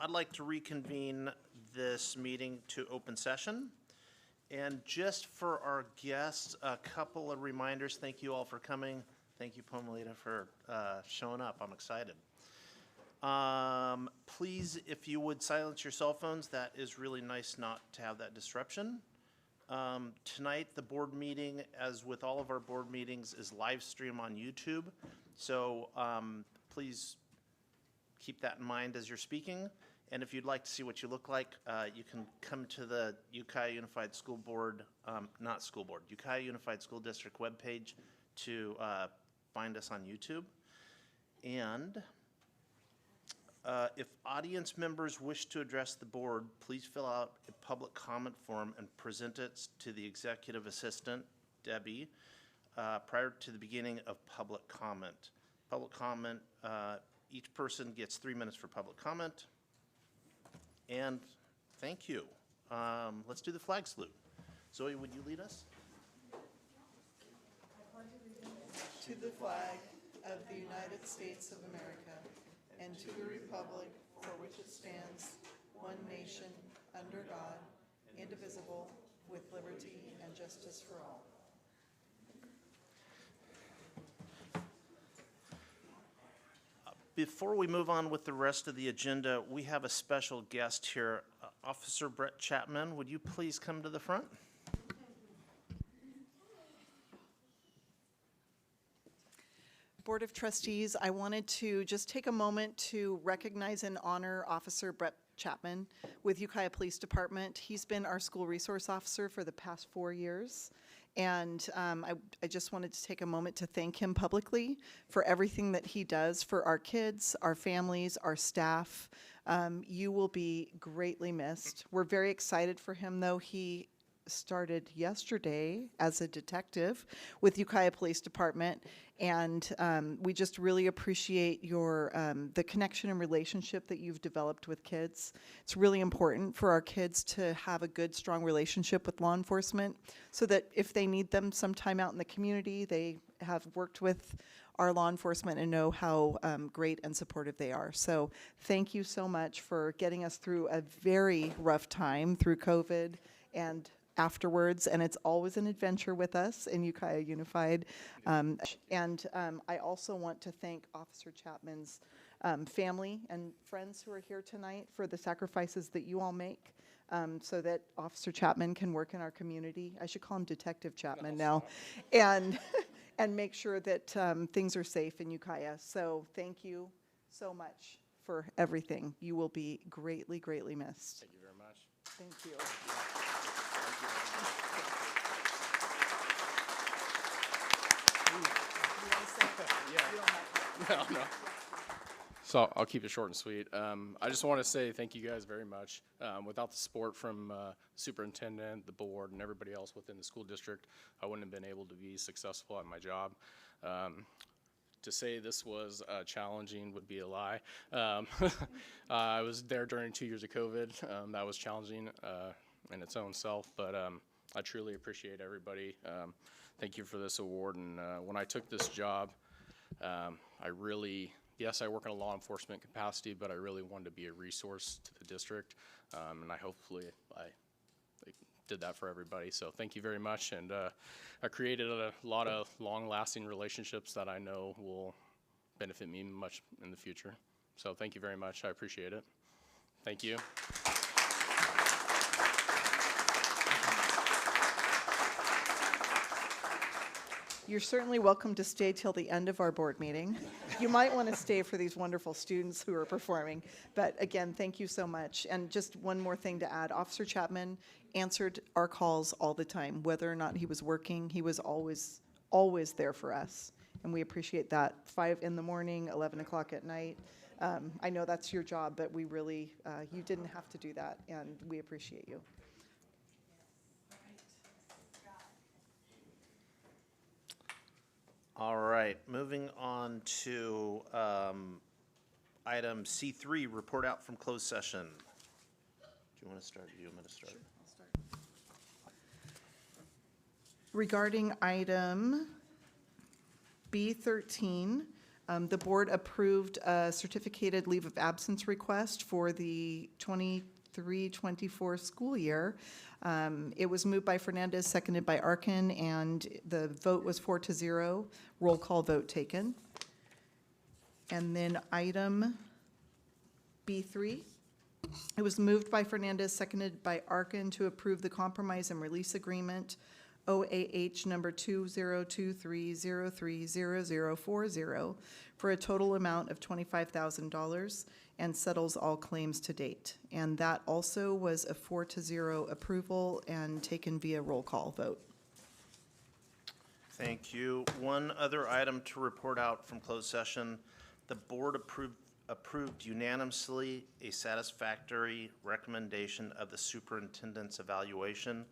I'd like to reconvene this meeting to open session. And just for our guests, a couple of reminders. Thank you all for coming. Thank you, Pomelita, for showing up. I'm excited. Please, if you would silence your cell phones, that is really nice not to have that disruption. Tonight, the board meeting, as with all of our board meetings, is live stream on YouTube. So please keep that in mind as you're speaking. And if you'd like to see what you look like, you can come to the Ukiah Unified School Board, Ukiah Unified School District webpage to find us on YouTube. And if audience members wish to address the board, please fill out a public comment form and present it to the executive assistant, Debbie, prior to the beginning of public comment. Public comment, each person gets 3 minutes for public comment. And thank you. Let's do the flag salute. Zoe, would you lead us? To the flag of the United States of America and to the republic for which it stands, one nation, under God, indivisible, with liberty and justice for all. Before we move on with the rest of the agenda, we have a special guest here. Officer Brett Chapman, would you please come to the front? Board of Trustees, I wanted to just take a moment to recognize and honor Officer Brett Chapman with Ukiah Police Department. He's been our school resource officer for the past 4 years. And I just wanted to take a moment to thank him publicly for everything that he does for our kids, our families, our staff. You will be greatly missed. We're very excited for him, though. He started yesterday as a detective with Ukiah Police Department, and we just really appreciate your the connection and relationship that you've developed with kids. It's really important for our kids to have a good, strong relationship with law enforcement so that if they need them sometime out in the community, they have worked with our law enforcement and know how great and supportive they are. So thank you so much for getting us through a very rough time through COVID and afterwards, and it's always an adventure with us in Ukiah Unified. I also want to thank Officer Chapman's family and friends who are here tonight for the sacrifices that you all make so that Officer Chapman can work in our community. I should call him Detective Chapman now. And make sure that things are safe in Ukiah. So thank you so much for everything. You will be greatly, greatly missed. Thank you very much. Thank you. No. So I'll keep it short and sweet. I just want to say thank you guys very much. Without the support from superintendent, the board, and everybody else within the school district, I wouldn't have been able to be successful at my job. To say this was challenging would be a lie. I was there during 2 years of COVID. That was challenging in its own self, but I truly appreciate everybody. Thank you for this award. And when I took this job, yes, I work in a law enforcement capacity, but I really wanted to be a resource to the district, and hopefully I did that for everybody. So thank you very much, and I created a lot of long-lasting relationships that I know will benefit me much in the future. So thank you very much. I appreciate it. Thank you. You're certainly welcome to stay till the end of our board meeting. You might want to stay for these wonderful students who are performing. But again, thank you so much. And just one more thing to add, Officer Chapman answered our calls all the time. Whether or not he was working, he was always there for us. And we appreciate that. 5 in the morning, 11 o'clock at night. I know that's your job, but we really, you didn't have to do that, and we appreciate you. All right, moving on to item C3, report out from closed session. Do you want to start? Do you want me to start? Sure, I'll start. Regarding item B13, The board approved a certificated leave of absence request for the 23-24 school year. It was moved by Fernandez, seconded by Arkin, and the vote was 4-0. Roll call vote taken. And then item B3. It was moved by Fernandez, seconded by Arkin, to approve the compromise and release agreement OAH number 2023030040 for a total amount of $25,000 and settles all claims to date. And that also was a 4-0 approval and taken via roll call vote. Thank you. One other item to report out from closed session. The board approved unanimously a satisfactory recommendation of the superintendent's evaluation.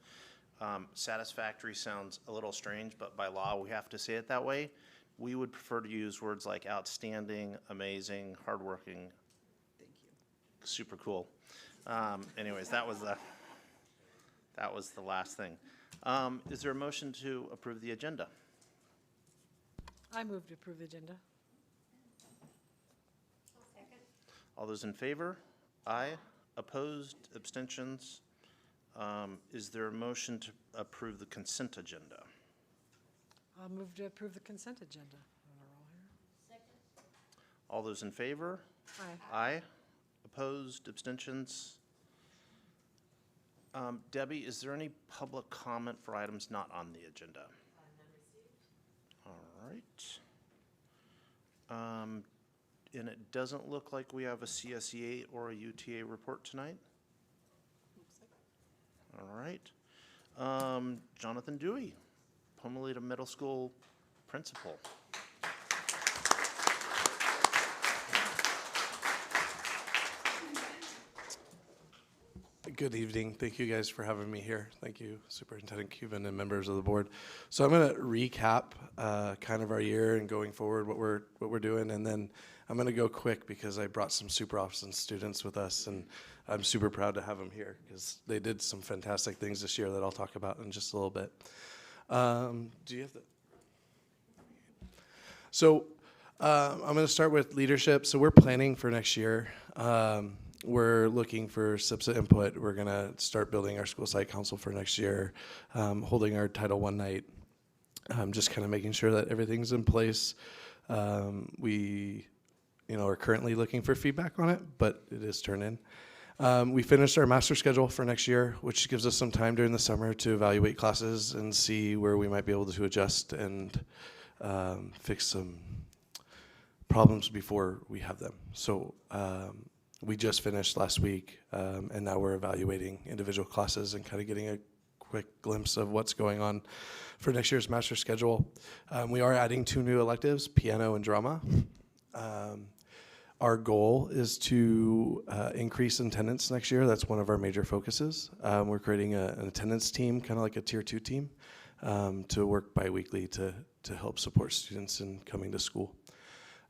Satisfactory sounds a little strange, but by law, we have to say it that way. We would prefer to use words like outstanding, amazing, hardworking. Thank you. Super cool. Anyways, that was the last thing. Is there a motion to approve the agenda? I move to approve the agenda. All those in favor? Aye. Opposed? Abstentions? Is there a motion to approve the consent agenda? I'll move to approve the consent agenda. All those in favor? Aye. Aye. Opposed? Abstentions? Debbie, is there any public comment for items not on the agenda? All right. And it doesn't look like we have a CSEA or a UTA report tonight? All right. Jonathan Dewey, Pomalita Middle School principal. Good evening. Thank you guys for having me here. Thank you, Superintendent Cuban and members of the board. So I'm going to recap kind of our year and going forward what we're doing, and then I'm going to go quick because I brought some super awesome students with us, and I'm super proud to have them here because they did some fantastic things this year that I'll talk about in just a little bit. Do you have the? So I'm going to start with leadership. So we're planning for next year. We're looking for SIPSA input. We're going to start building our school site council for next year, holding our Title I night, just kind of making sure that everything's in place. We are currently looking for feedback on it, but it is turned in. We finished our master schedule for next year, which gives us some time during the summer to evaluate classes and see where we might be able to adjust and fix some problems before we have them. So we just finished last week, and now we're evaluating individual classes and kind of getting a quick glimpse of what's going on for next year's master schedule. We are adding 2 new electives, piano and drama. Our goal is to increase attendance next year. That's one of our major focuses. We're creating an attendance team, kind of like a tier 2 team, to work biweekly to help support students in coming to school.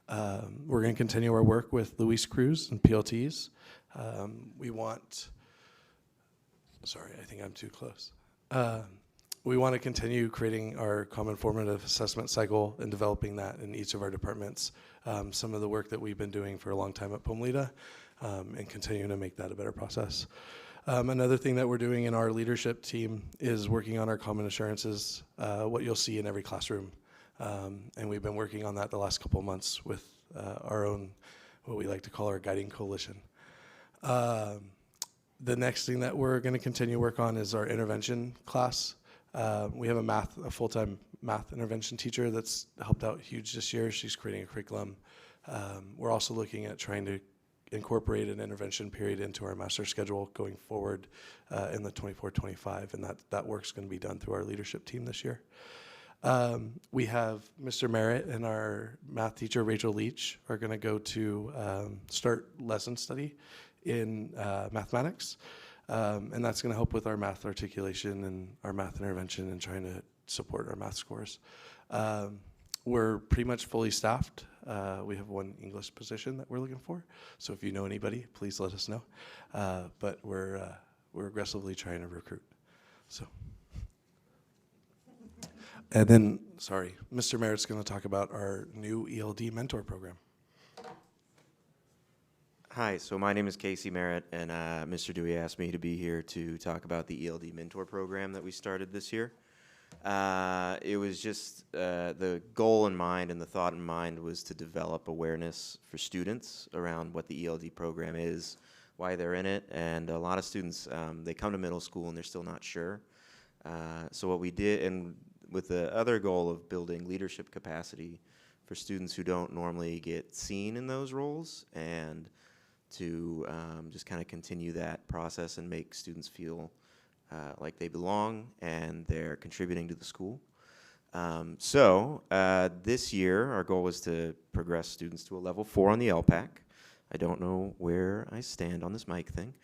We're going to continue our work with Luis Cruz and PLTs. Sorry, I think I'm too close. We want to continue creating our common formative assessment cycle and developing that in each of our departments. Some of the work that we've been doing for a long time at Pomalita, and continuing to make that a better process. Another thing that we're doing in our leadership team is working on our common assurances, what you'll see in every classroom. And we've been working on that the last couple of months with our own, what we like to call our guiding coalition. The next thing that we're going to continue work on is our intervention class. We have a full-time math intervention teacher that's helped out huge this year. She's creating a curriculum. We're also looking at trying to incorporate an intervention period into our master schedule going forward in the 24-25, and that work's going to be done through our leadership team this year. We have Mr. Merritt and our math teacher, Rachel Leach, are going to go to start lesson study in mathematics. And that's going to help with our math articulation and our math intervention and trying to support our math scores. We're pretty much fully staffed. We have 1 English position that we're looking for. So if you know anybody, please let us know. But we're aggressively trying to recruit. So And then, sorry, Mr. Merritt's going to talk about our new ELD mentor program. Hi, so my name is Casey Merritt, and Mr. Dewey asked me to be here to talk about the ELD mentor program that we started this year. It was just the goal in mind and the thought in mind was to develop awareness for students around what the ELD program is, why they're in it, and a lot of students, they come to middle school and they're still not sure. So what we did, and with the other goal of building leadership capacity for students who don't normally get seen in those roles, and to just kind of continue that process and make students feel like they belong and they're contributing to the school. So this year, our goal was to progress students to a level 4 on the LPAC. I don't know where I stand on this mic thing.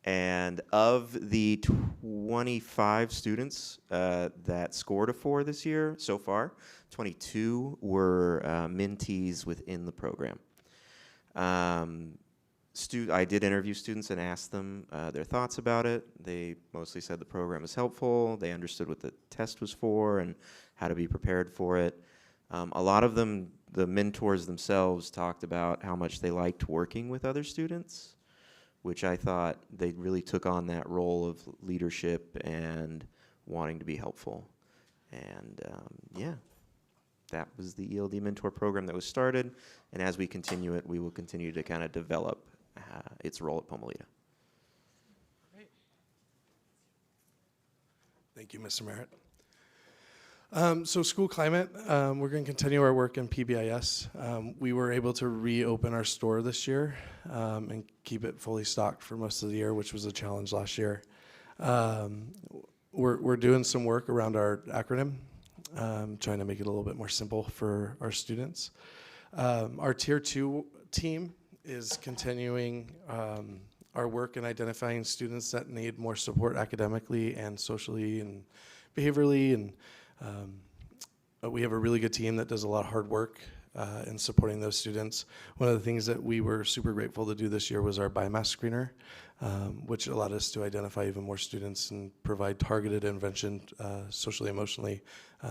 And of the 25 students that scored a 4 this year so far, 22 were mentees within the program. I did interview students and asked them their thoughts about it. They mostly said the program was helpful. They understood what the test was for and how to be prepared for it. A lot of them, the mentors themselves, talked about how much they liked working with other students, which I thought they really took on that role of leadership and wanting to be helpful. And yeah. That was the ELD mentor program that was started, and as we continue it, we will continue to kind of develop its role at Pomalita. Great. Thank you, Mr. Merritt. So school climate, we're going to continue our work in PBIS. We were able to reopen our store this year and keep it fully stocked for most of the year, which was a challenge last year. We're doing some work around our acronym. Trying to make it a little bit more simple for our students. Our Tier 2 team is continuing our work in identifying students that need more support academically and socially and behaviorally. And we have a really good team that does a lot of hard work in supporting those students. One of the things that we were super grateful to do this year was our BIMAS screener, which allowed us to identify even more students and provide targeted intervention socially, emotionally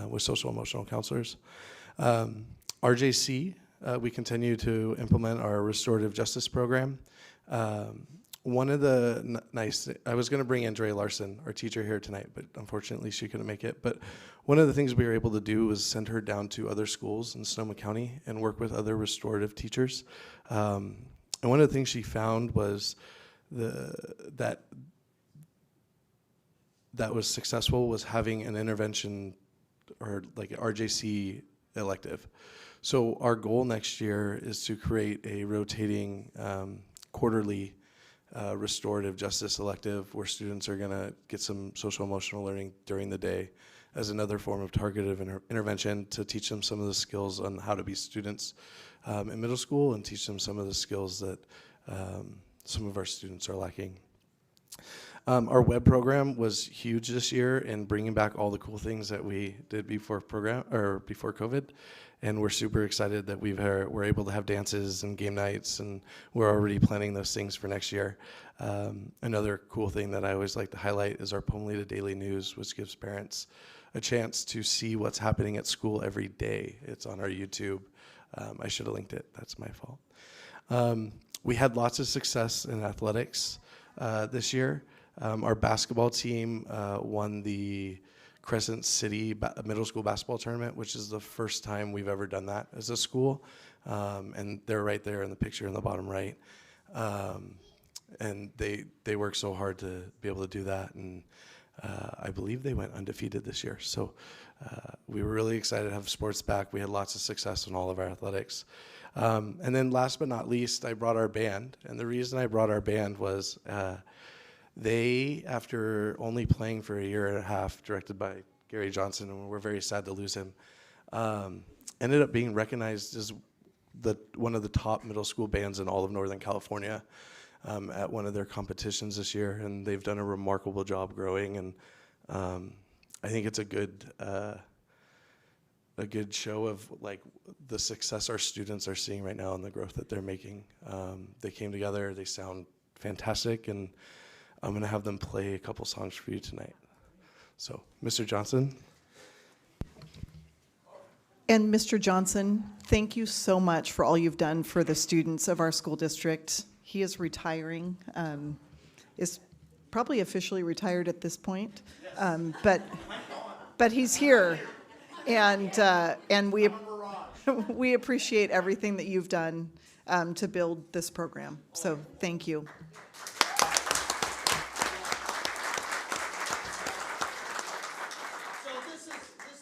with social emotional counselors. RJC, we continue to implement our restorative justice program. One of the I was going to bring Andrea Larson, our teacher, here tonight, but unfortunately she couldn't make it. But one of the things we were able to do was send her down to other schools in Sonoma County and work with other restorative teachers. And one of the things she found was that was successful was having an intervention or like an RJC elective. So our goal next year is to create a rotating quarterly restorative justice elective where students are going to get some social emotional learning during the day as another form of targeted intervention to teach them some of the skills on how to be students in middle school and teach them some of the skills that some of our students are lacking. Our web program was huge this year in bringing back all the cool things that we did before COVID, and we're super excited that we're able to have dances and game nights, and we're already planning those things for next year. Another cool thing that I always like to highlight is our Pomalita Daily News, which gives parents a chance to see what's happening at school every day. It's on our YouTube. I should have linked it. That's my fault. We had lots of success in athletics this year. Our basketball team won the Crescent City Middle School Basketball Tournament, which is the first time we've ever done that as a school. And they're right there in the picture in the bottom right. And they worked so hard to be able to do that. And I believe they went undefeated this year. So we were really excited to have sports back. We had lots of success in all of our athletics. And then last but not least, I brought our band. And the reason I brought our band was they, after only playing for a year and a half, directed by Gary Johnson, and we're very sad to lose him, ended up being recognized as one of the top middle school bands in all of Northern California at one of their competitions this year, and they've done a remarkable job growing, and I think it's a good show of like the success our students are seeing right now and the growth that they're making. They came together, they sound fantastic, and I'm gonna have them play a couple songs for you tonight. So, Mr. Johnson. And Mr. Johnson, thank you so much for all you've done for the students of our school district. He is retiring, is probably officially retired at this point, but he's here, and we appreciate everything that you've done to build this program. So thank you. So this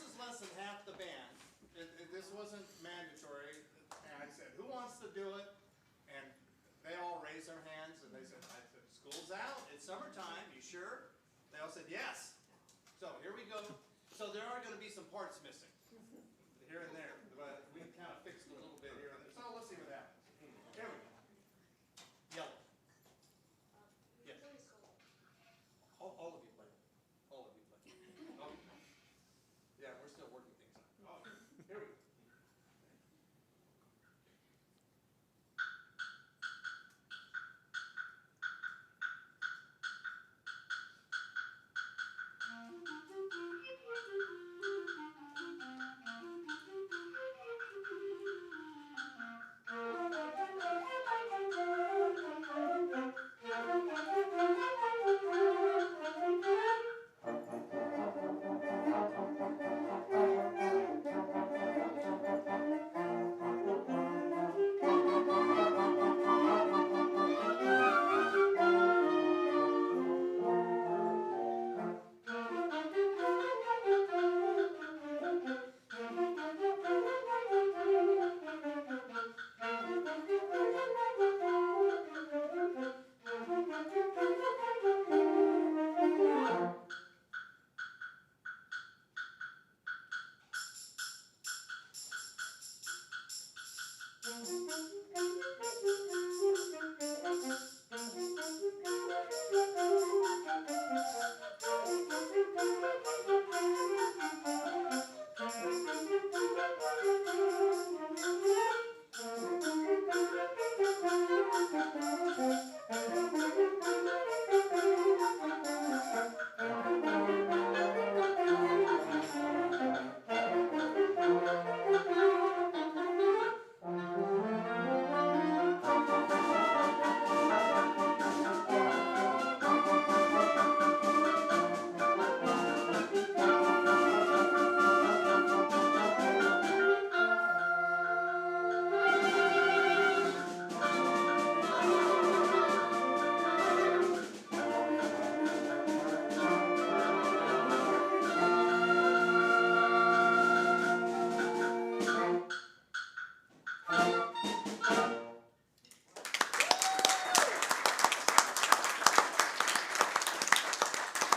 is less than half the band. This wasn't mandatory. And I said, who wants to do it? And they all raised their hands and they said, I said, school's out, it's summertime, you sure? They all said, yes. So here we go. So there are gonna be some parts missing here and there, but we kind of fixed a little bit here and there. So let's see what happens. Here we go. Yellow. Yes. All of you play. All of you play. Okay. Yeah, we're still working things out. Okay. Here we go.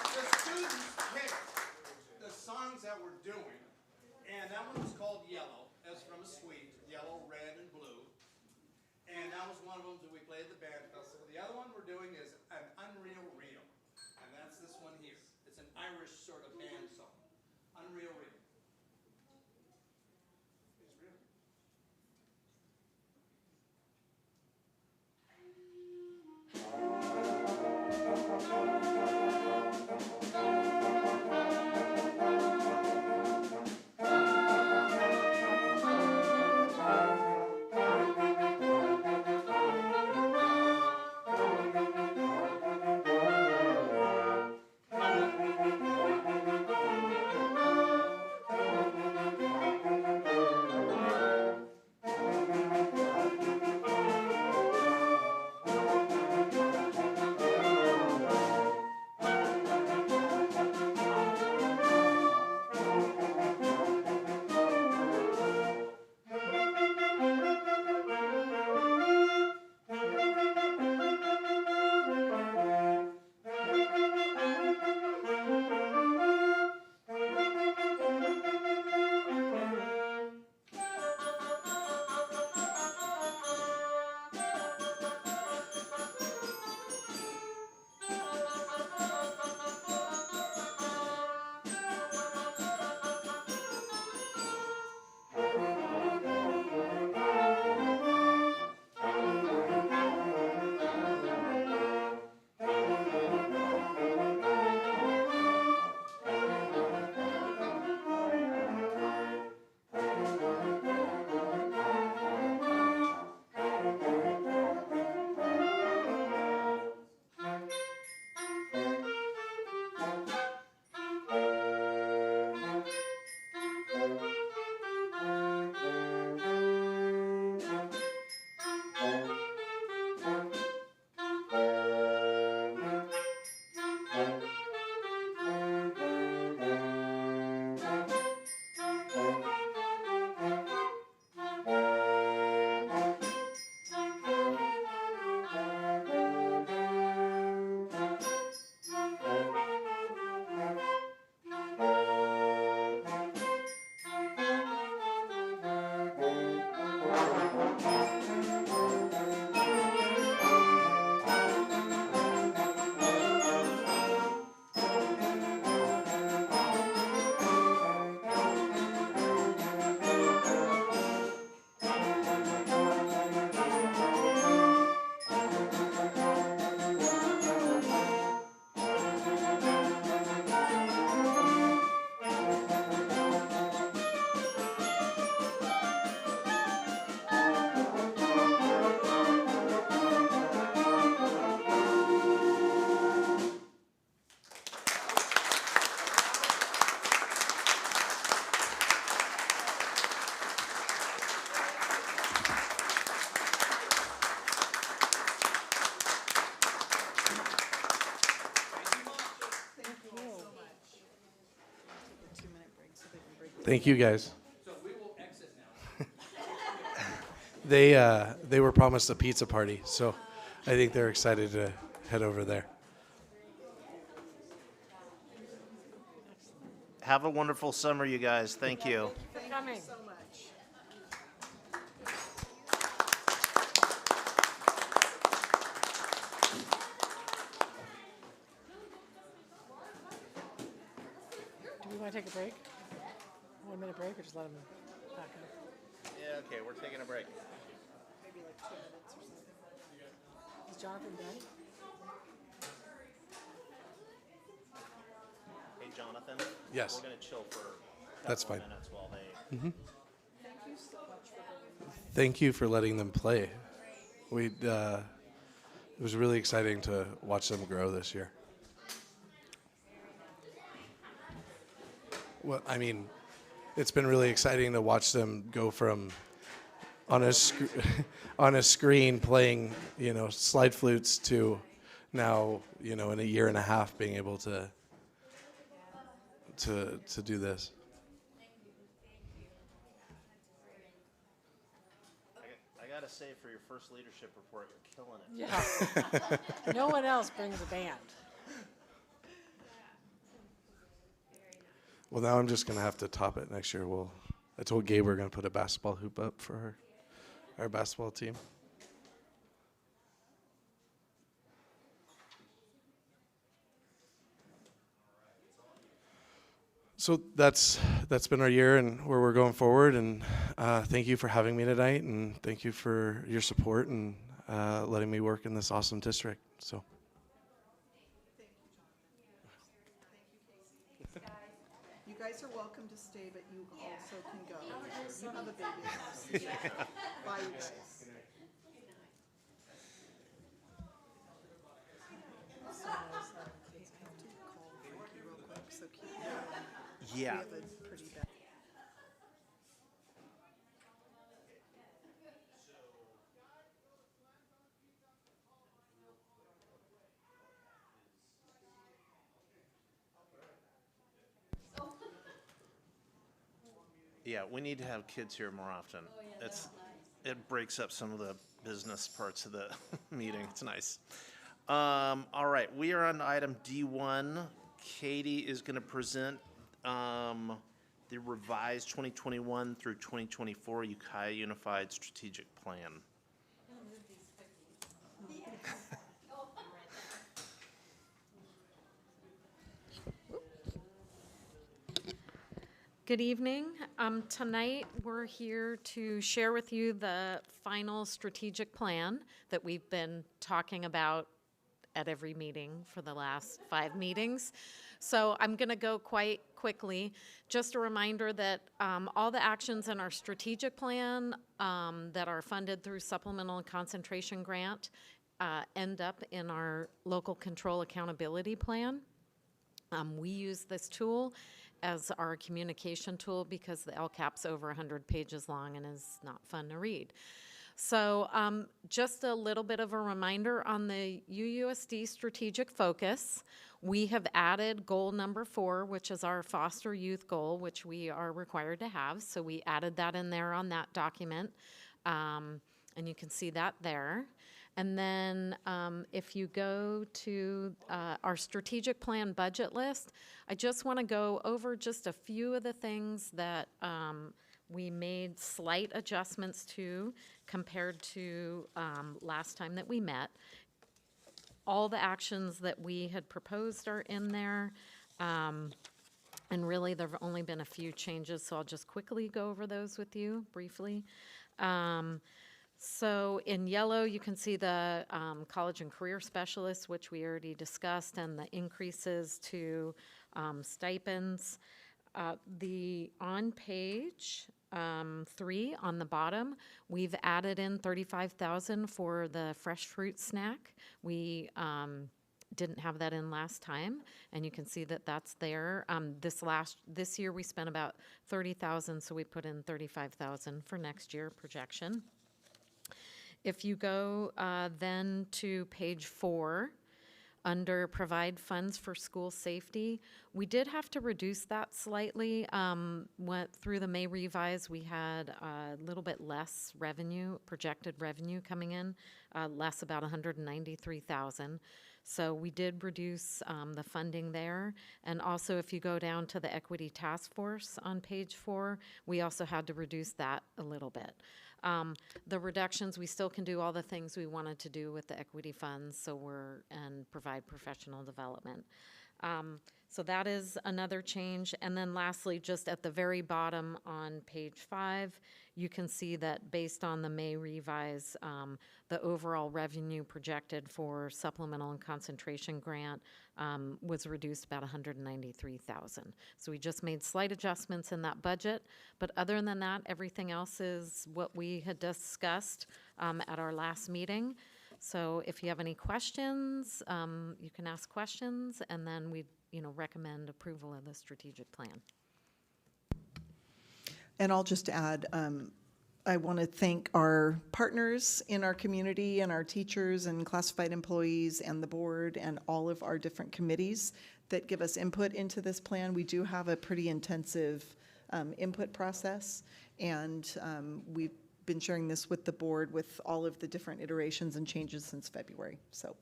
The students picked the songs that we're doing, and that one was called Yellow, as from a suite, yellow, red, and blue. And that was one of them that we played at the band festival. The other one we're doing is An Unreal Real, and that's this one here. It's an Irish sort of band song, Unreal Real. It's real. Thank you, guys. So we will exit now. They were promised a pizza party, so I think they're excited to head over there. Have a wonderful summer, you guys. Thank you. Coming. So much. Do we want to take a break? 1 minute break or just let them back up? Yeah, okay, we're taking a break. Maybe like 2 minutes or something. Is Jonathan done? Hey, Jonathan? Yes. We're gonna chill for a That's couple of fine. minutes while they. Thank you so much for bringing me. Thank you for letting them play. It was really exciting to watch them grow this year. Well, I mean, it's been really exciting to watch them go from on a screen playing, slide flutes to now, in a year and a half being able to do this. I gotta say, for your first leadership report, you're killing it. Yeah. No one else brings a band. Well, now I'm just gonna have to top it next year. I told Gabe we're gonna put a basketball hoop up for our basketball team. So that's been our year and where we're going forward. And thank you for having me tonight, and thank you for your support and letting me work in this awesome district. So. You guys are welcome to stay, but you also can go. You have a baby in the house. Bye, you guys. Call Frankie real quick, so keep going. We Yeah. have a pretty bad. Yeah, we need to have kids here more often. It breaks up some of the business parts of the meeting. It's nice. All right, we are on item D1. Katie is going to present the revised 2021 through 2024 Ukiah Unified Strategic Plan. Good evening. Tonight, we're here to share with you the final strategic plan that we've been talking about at every meeting for the last 5 meetings. So I'm going to go quite quickly. Just a reminder that all the actions in our strategic plan that are funded through supplemental and concentration grant end up in our local control accountability plan. We use this tool as our communication tool because the LCAP's over 100 pages long and is not fun to read. So just a little bit of a reminder on the UUSD strategic focus. We have added goal number 4, which is our foster youth goal, which we are required to have. So we added that in there on that document, and you can see that there. And then if you go to our strategic plan budget list, I just want to go over just a few of the things that we made slight adjustments to compared to last time that we met. All the actions that we had proposed are in there. And really, there have only been a few changes, so I'll just quickly go over those with you briefly. So in yellow, you can see the college and career specialists, which we already discussed, and the increases to stipends. On page 3 on the bottom, we've added in $35,000 for the fresh fruit snack. We didn't have that in last time, and you can see that that's there. This year we spent about $30,000, so we put in $35,000 for next year projection. If you go then to page 4, Under provide funds for school safety, we did have to reduce that slightly. Went through the May revise, we had a little bit less revenue, projected revenue coming in, less about 193,000. So we did reduce the funding there. And also, if you go down to the Equity Task Force on page 4, we also had to reduce that a little bit. The reductions, we still can do all the things we wanted to do with the equity funds, and provide professional development. So that is another change. And then lastly, just at the very bottom on page 5, you can see that based on the May revise, the overall revenue projected for supplemental and concentration grant was reduced about 193,000. So we just made slight adjustments in that budget. But other than that, everything else is what we had discussed at our last meeting. So if you have any questions, you can ask questions, and then we recommend approval of the strategic plan. And I'll just add, I want to thank our partners in our community and our teachers and classified employees and the board and all of our different committees that give us input into this plan. We do have a pretty intensive input process, and we've been sharing this with the board with all of the different iterations and changes since February. So,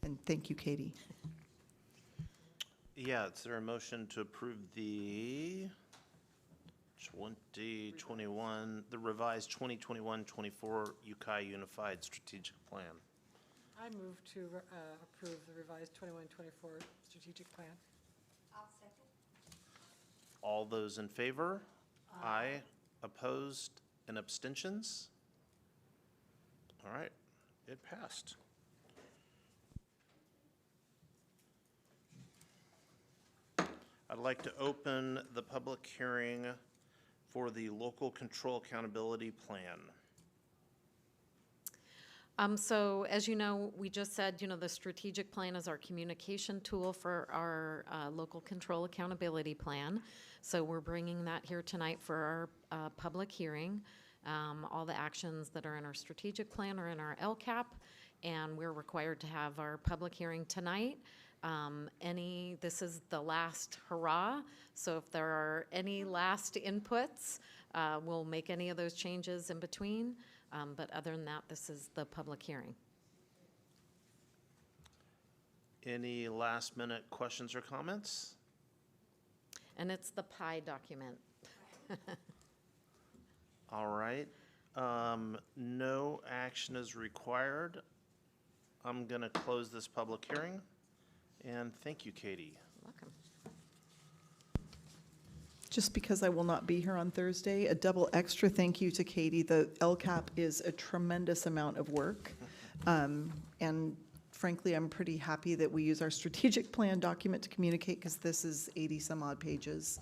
and thank you, Katie. Yeah, is there a motion to approve the 2021, the revised 2021-24 Ukiah Unified Strategic Plan? I move to approve the revised 21-24 strategic plan. All those in favor? Aye. Opposed and abstentions? All right, it passed. I'd like to open the public hearing for the Local Control Accountability Plan. So as you know, we just said, the strategic plan is our communication tool for our local control accountability plan. So we're bringing that here tonight for our public hearing. All the actions that are in our strategic plan are in our LCAP, and we're required to have our public hearing tonight. This is the last hurrah, so if there are any last inputs, we'll make any of those changes in between. But other than that, this is the public hearing. Any last minute questions or comments? And it's the PI document. All right. No action is required. I'm going to close this public hearing. And thank you, Katie. Welcome. Just because I will not be here on Thursday, a double extra thank you to Katie. The LCAP is a tremendous amount of work. And frankly, I'm pretty happy that we use our strategic plan document to communicate, because this is 80 some odd pages.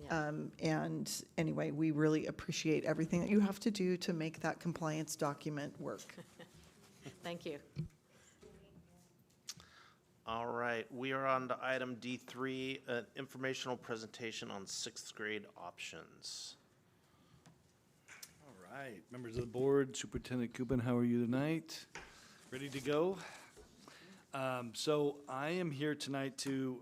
Yeah. And anyway, we really appreciate everything that you have to do to make that compliance document work. Thank you. All right, we are on to item D3, informational presentation on 6th grade options. All right, members of the board, Superintendent Kubin, how are you tonight? Ready to go? So I am here tonight to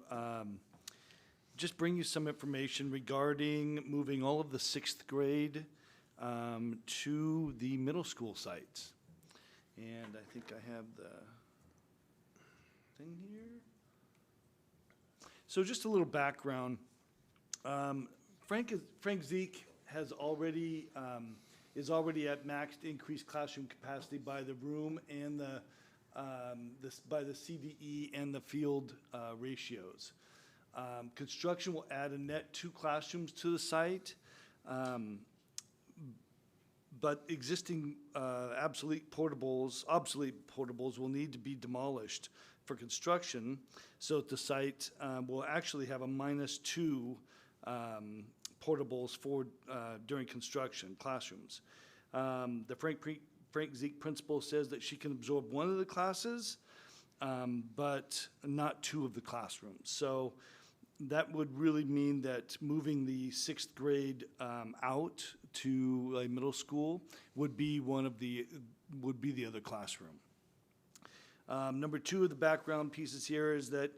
just bring you some information regarding moving all of the 6th grade to the middle school sites. And I think I have the thing here. So just a little background. Frank Zeke has already is already at maxed increased classroom capacity by the room and by the CDE and the field ratios. Construction will add a net 2 classrooms to the site. But existing obsolete portables will need to be demolished for construction, so that the site will actually have a -2 portables for during construction classrooms. The Frank Zeke principal says that she can absorb 1 of the classes, but not 2 of the classrooms. So that would really mean that moving the 6th grade out to a middle school would be the other classroom. Number two of the background pieces here is that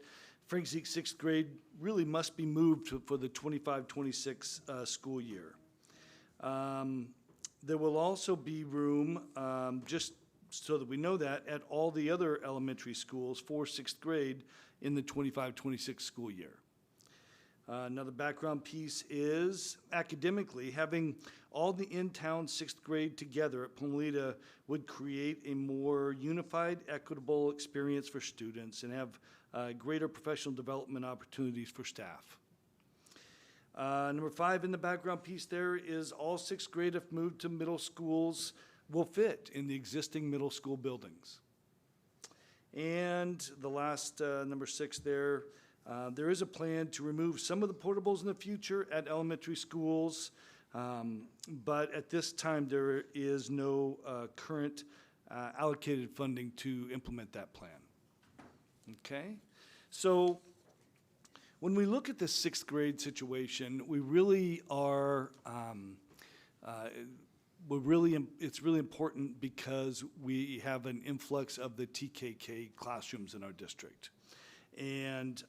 Frank Zeke's sixth grade really must be moved for the 25-26 school year. There will also be room, just so that we know that, at all the other elementary schools for sixth grade in the 25-26 school year. Another background piece is academically, having all the in-town sixth grade together at Pomolita would create a more unified, equitable experience for students and have greater professional development opportunities for staff. Number five in the background piece there is all sixth grade, if moved to middle schools, will fit in the existing middle school buildings. And the last, number six there is a plan to remove some of the portables in the future at elementary schools, but at this time there is no current allocated funding to implement that plan. Okay? So when we look at the sixth grade situation, we really are, it's really important because we have an influx of the TKK classrooms in our district. And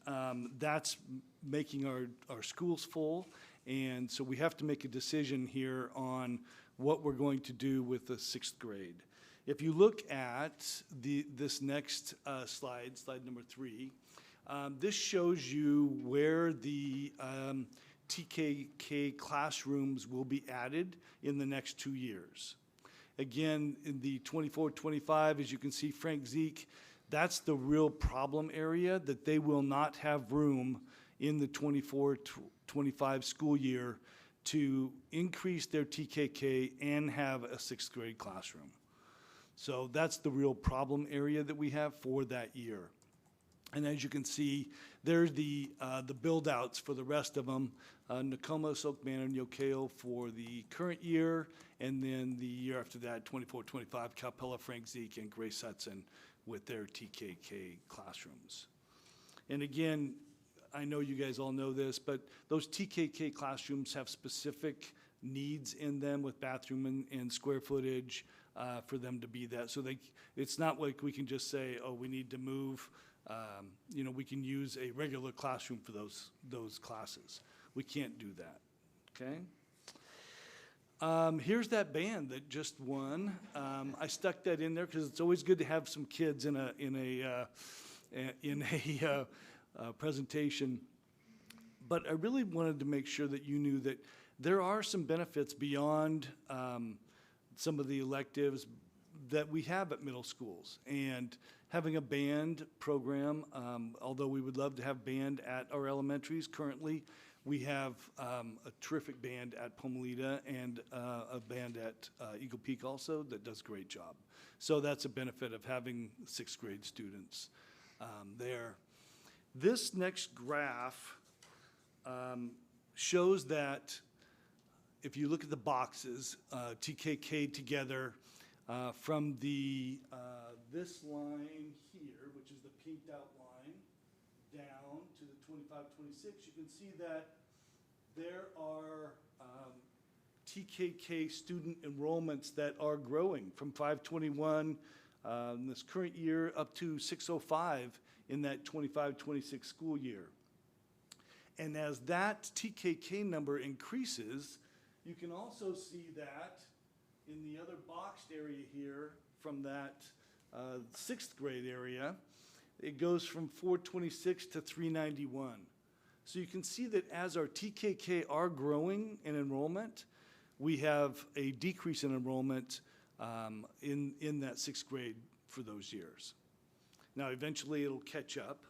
that's making our schools full. And so we have to make a decision here on what we're going to do with the sixth grade. If you look at this next slide number 3, this shows you where the TKK classrooms will be added in the next 2 years. Again, in the 24-25, as you can see, Frank Zeke, that's the real problem area, that they will not have room in the 24-25 school year to increase their TKK and have a sixth grade classroom. So that's the real problem area that we have for that year. And as you can see, there's the build-outs for the rest of them. Nokomis, Oak Manor, and Ukiah for the current year, and then the year after that, 24-25, Calpella, Frank Zeke, and Grace Hudson with their TKK classrooms. And again, I know you guys all know this, but those TKK classrooms have specific needs in them with bathroom and square footage for them to be that. So it's not like we can just say, oh, we need to move. You know, we can use a regular classroom for those classes. We can't do that, okay? Here's that band that just won. I stuck that in there because it's always good to have some kids in a presentation. But I really wanted to make sure that you knew that there are some benefits beyond some of the electives that we have at middle schools. And having a band program, although we would love to have band at our elementaries, currently we have a terrific band at Pomolita and a band at Eagle Peak also that does a great job. So that's a benefit of having sixth grade students there. This next graph shows that if you look at the boxes, TKK together, from the this line here, which is the pinked out line, down to the 25-26, you can see that there are TKK student enrollments that are growing from 521 in this current year up to 605 in that 25-26 school year. And as that TKK number increases, you can also see that in the other boxed area here from that sixth grade area, it goes from 426 to 391. So you can see that as our TKK are growing in enrollment, we have a decrease in enrollment in that sixth grade for those years. Now, eventually it'll catch up,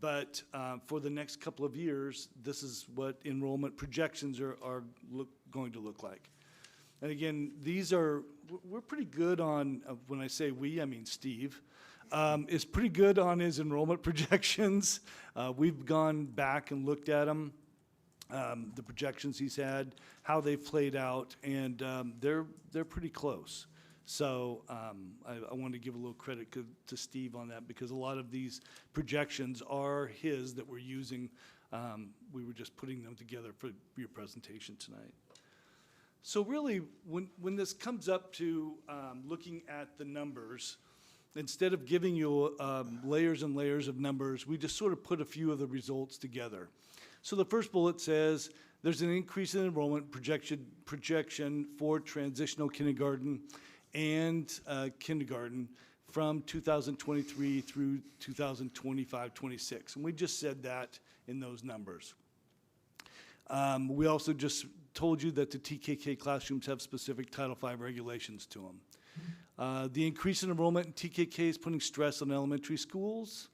but for the next couple of years, this is what enrollment projections are going to look like. And again, we're pretty good on, when I say we, I mean Steve, is pretty good on his enrollment projections. We've gone back and looked at them, the projections he's had, how they've played out, and they're pretty close. So I want to give a little credit to Steve on that, because a lot of these projections are his that we're using. We were just putting them together for your presentation tonight. So really, when this comes up to looking at the numbers, instead of giving you layers and layers of numbers, we just sort of put a few of the results together. So the first bullet says there's an increase in enrollment projection for transitional kindergarten and kindergarten from 2023 through 2025-26. And we just said that in those numbers. We also just told you that the TKK classrooms have specific Title V regulations to them. The increase in enrollment in TKK is putting stress on elementary schools.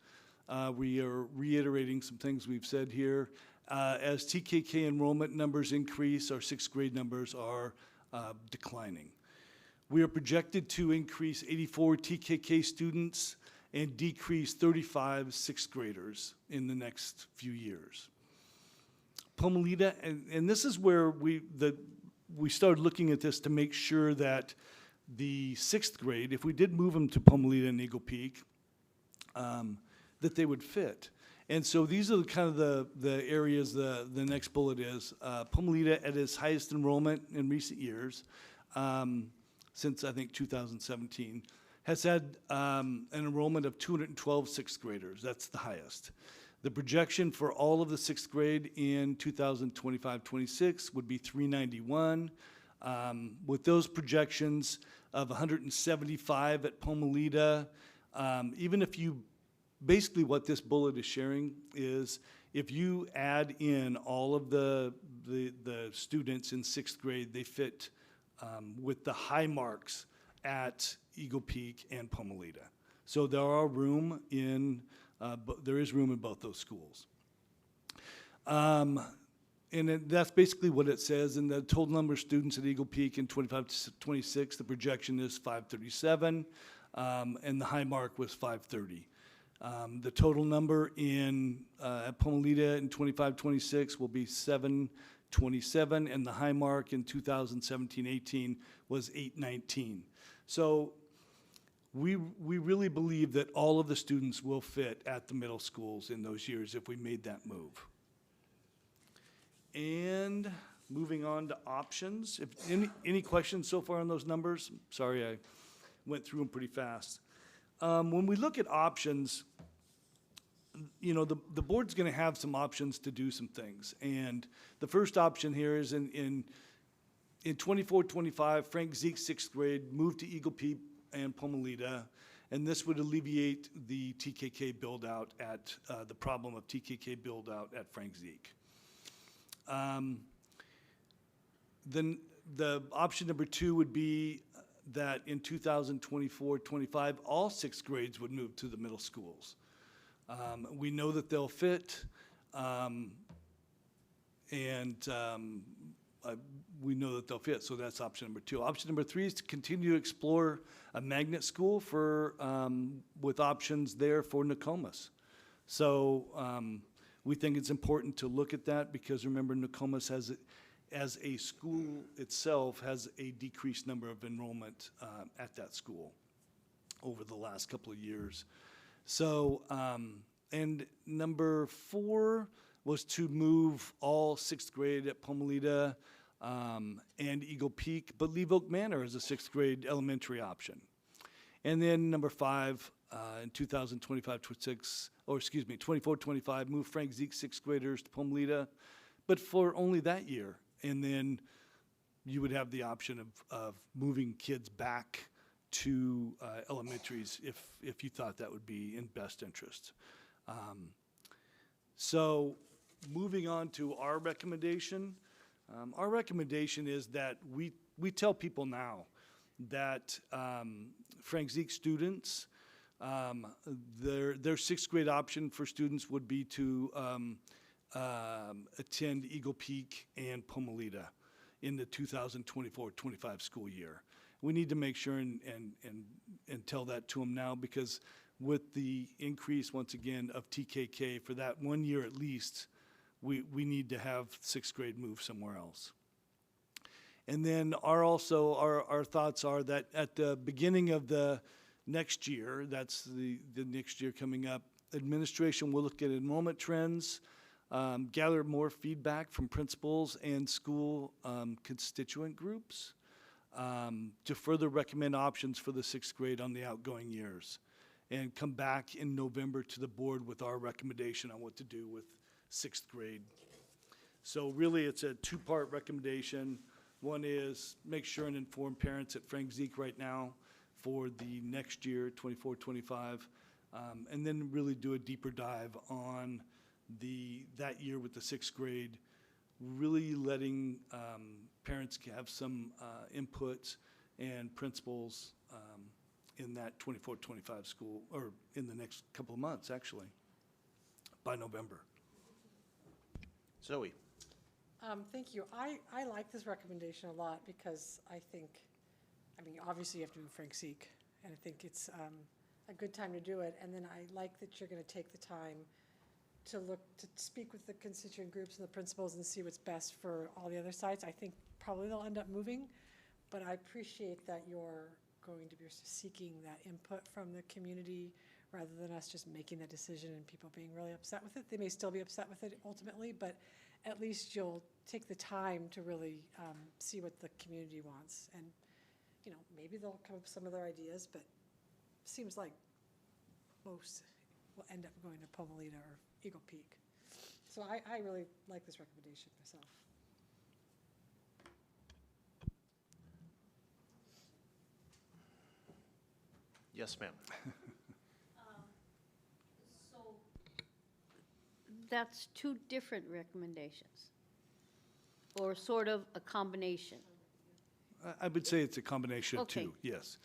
We are reiterating some things we've said here. As TKK enrollment numbers increase, our sixth grade numbers are declining. We are projected to increase 84 TKK students and decrease 35 sixth graders in the next few years. Pomalita, and this is where we started looking at this to make sure that the sixth grade, if we did move them to Pomalita and Eagle Peak, that they would fit. And so these are the kind of the areas the next bullet is. Pomalita at its highest enrollment in recent years, since I think 2017, has had an enrollment of 212 sixth graders. That's the highest. The projection for all of the sixth grade in 2025-26 would be 391. With those projections of 175 at Pomalita, even if you, basically what this bullet is sharing is if you add in all of the students in sixth grade, they fit with the high marks at Eagle Peak and Pomalita. So there is room in both those schools. And that's basically what it says. And the total number of students at Eagle Peak in 25-26, the projection is 537, and the high mark was 530. The total number at Pomalita in 25-26 will be 727, and the high mark in 2017-18 was 819. So we really believe that all of the students will fit at the middle schools in those years if we made that move. And moving on to options. If any questions so far on those numbers? Sorry, I went through them pretty fast. When we look at options, you know, the board's going to have some options to do some things. And the first option here is in 24-25, Frank Zeke's sixth grade moved to Eagle Peak and Pomalita, and this would alleviate the TKK build-out at, the problem of TKK build-out at Frank Zeke. Then the option number 2 would be that in 2024-25, all sixth grades would move to the middle schools. We know that they'll fit, we know that they'll fit, so that's option number 2. Option number 3 is to continue to explore a magnet school for, with options there for Nokomis. So we think it's important to look at that because remember Nokomis has, as a school itself, has a decreased number of enrollment at that school over the last couple of years. So, and number 4 was to move all sixth grade at Pomalita and Eagle Peak, but leave Oak Manor as a sixth grade elementary option. And then number 5, in 2025-26, or excuse me, 24-25, move Frank Zeke sixth graders to Pomalita, but for only that year. And then you would have the option of moving kids back to elementaries if you thought that would be in best interest. So moving on to our recommendation is that we tell people now that Frank Zeke students, their sixth grade option for students would be to attend Eagle Peak and Pomalita in the 2024-25 school year. We need to make sure and tell that to them now because with the increase, once again, of TKK for that 1 year at least, we need to have sixth grade move somewhere else. And then our thoughts are that at the beginning of the next year, that's the next year coming up, administration will look at enrollment trends, gather more feedback from principals and school constituent groups, to further recommend options for the sixth grade on the outgoing years, and come back in November to the board with our recommendation on what to do with sixth grade. So really, it's a two-part recommendation. One is make sure and inform parents at Frank Zeke right now for the next year, 24-25, and then really do a deeper dive on that year with the sixth grade, really letting parents have some input and principals in that 24-25 school, or in the next couple of months, actually, by November. Zoe? Thank you. I like this recommendation a lot because I think, I mean, obviously you have to move Frank Seek, and I think it's a good time to do it. And then I like that you're going to take the time to speak with the constituent groups and the principals and see what's best for all the other sites. I think probably they'll end up moving, but I appreciate that you're going to be seeking that input from the community rather than us just making the decision and people being really upset with it. They may still be upset with it ultimately, but at least you'll take the time to really see what the community wants. And, you know, maybe they'll come up with some other ideas, but seems like most will end up going to Pomalita or Eagle Peak. So I really like this recommendation myself. Yes, ma'am. So that's two different recommendations, or sort of a combination. I would say it's a combination of Okay. two, yes.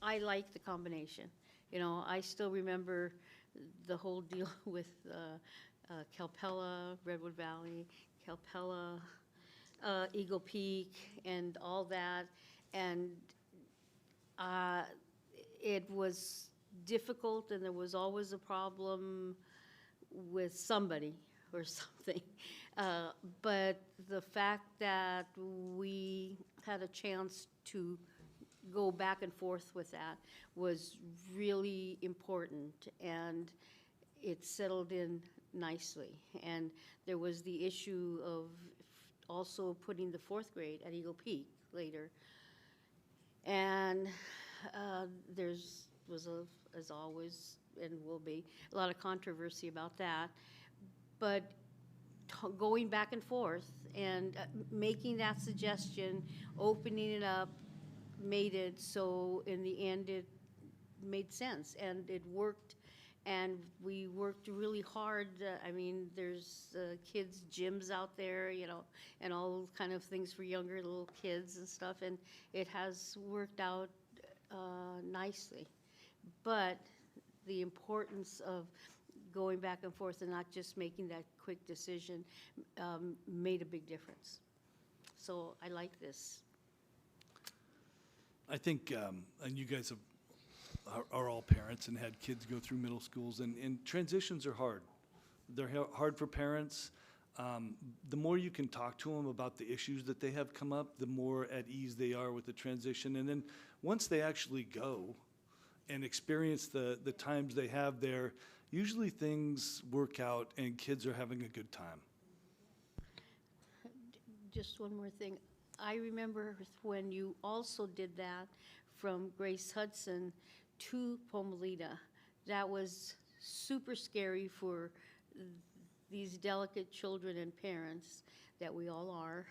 I like the combination. You know, I still remember the whole deal with Calpella, Redwood Valley, Calpella, Eagle Peak, and all that. And it was difficult, and there was always a problem with somebody or something. But the fact that we had a chance to go back and forth with that was really important, and it settled in nicely. And there was the issue of also putting the fourth grade at Eagle Peak later. And as always, and will be, a lot of controversy about that. But going back and forth and making that suggestion, opening it up, made it so in the end it made sense and it worked. And we worked really hard. I mean, there's kids' gyms out there, you know, and all kind of things for younger little kids and stuff. And it has worked out nicely. But the importance of going back and forth and not just making that quick decision made a big difference. So I like this. I think, and you guys are all parents and had kids go through middle schools, and transitions are hard. They're hard for parents. The more you can talk to them about the issues that they have come up, the more at ease they are with the transition. And then once they actually go and experience the times they have there, usually things work out and kids are having a good time. Just one more thing. I remember when you also did that from Grace Hudson to Pomalita. That was super scary for these delicate children and parents that we all are,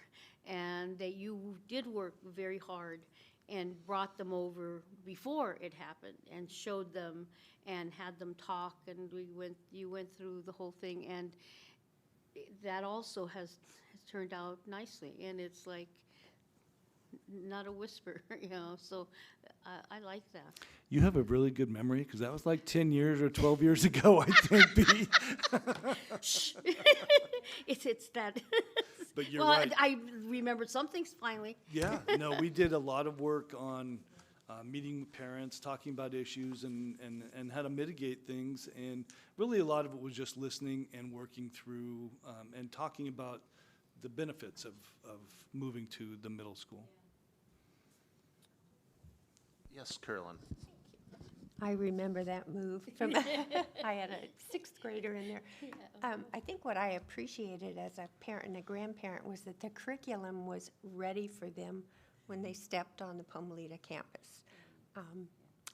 and that you did work very hard and brought them over before it happened and showed them and had them talk, and you went through the whole thing, and that also has turned out nicely, and it's like not a whisper, you know, so I like that. You have a really good memory, because that was like 10 years or 12 years ago, I think, B. It's that. But you're well, right. I remembered some things finally. Yeah, no, we did a lot of work on meeting with parents, talking about issues and how to mitigate things. And really a lot of it was just listening and working through and talking about the benefits of moving to the middle school. Yes, Carolyn. I remember that move from, I had a sixth grader in there. I think what I appreciated as a parent and a grandparent was that the curriculum was ready for them when they stepped on the Pomalita campus.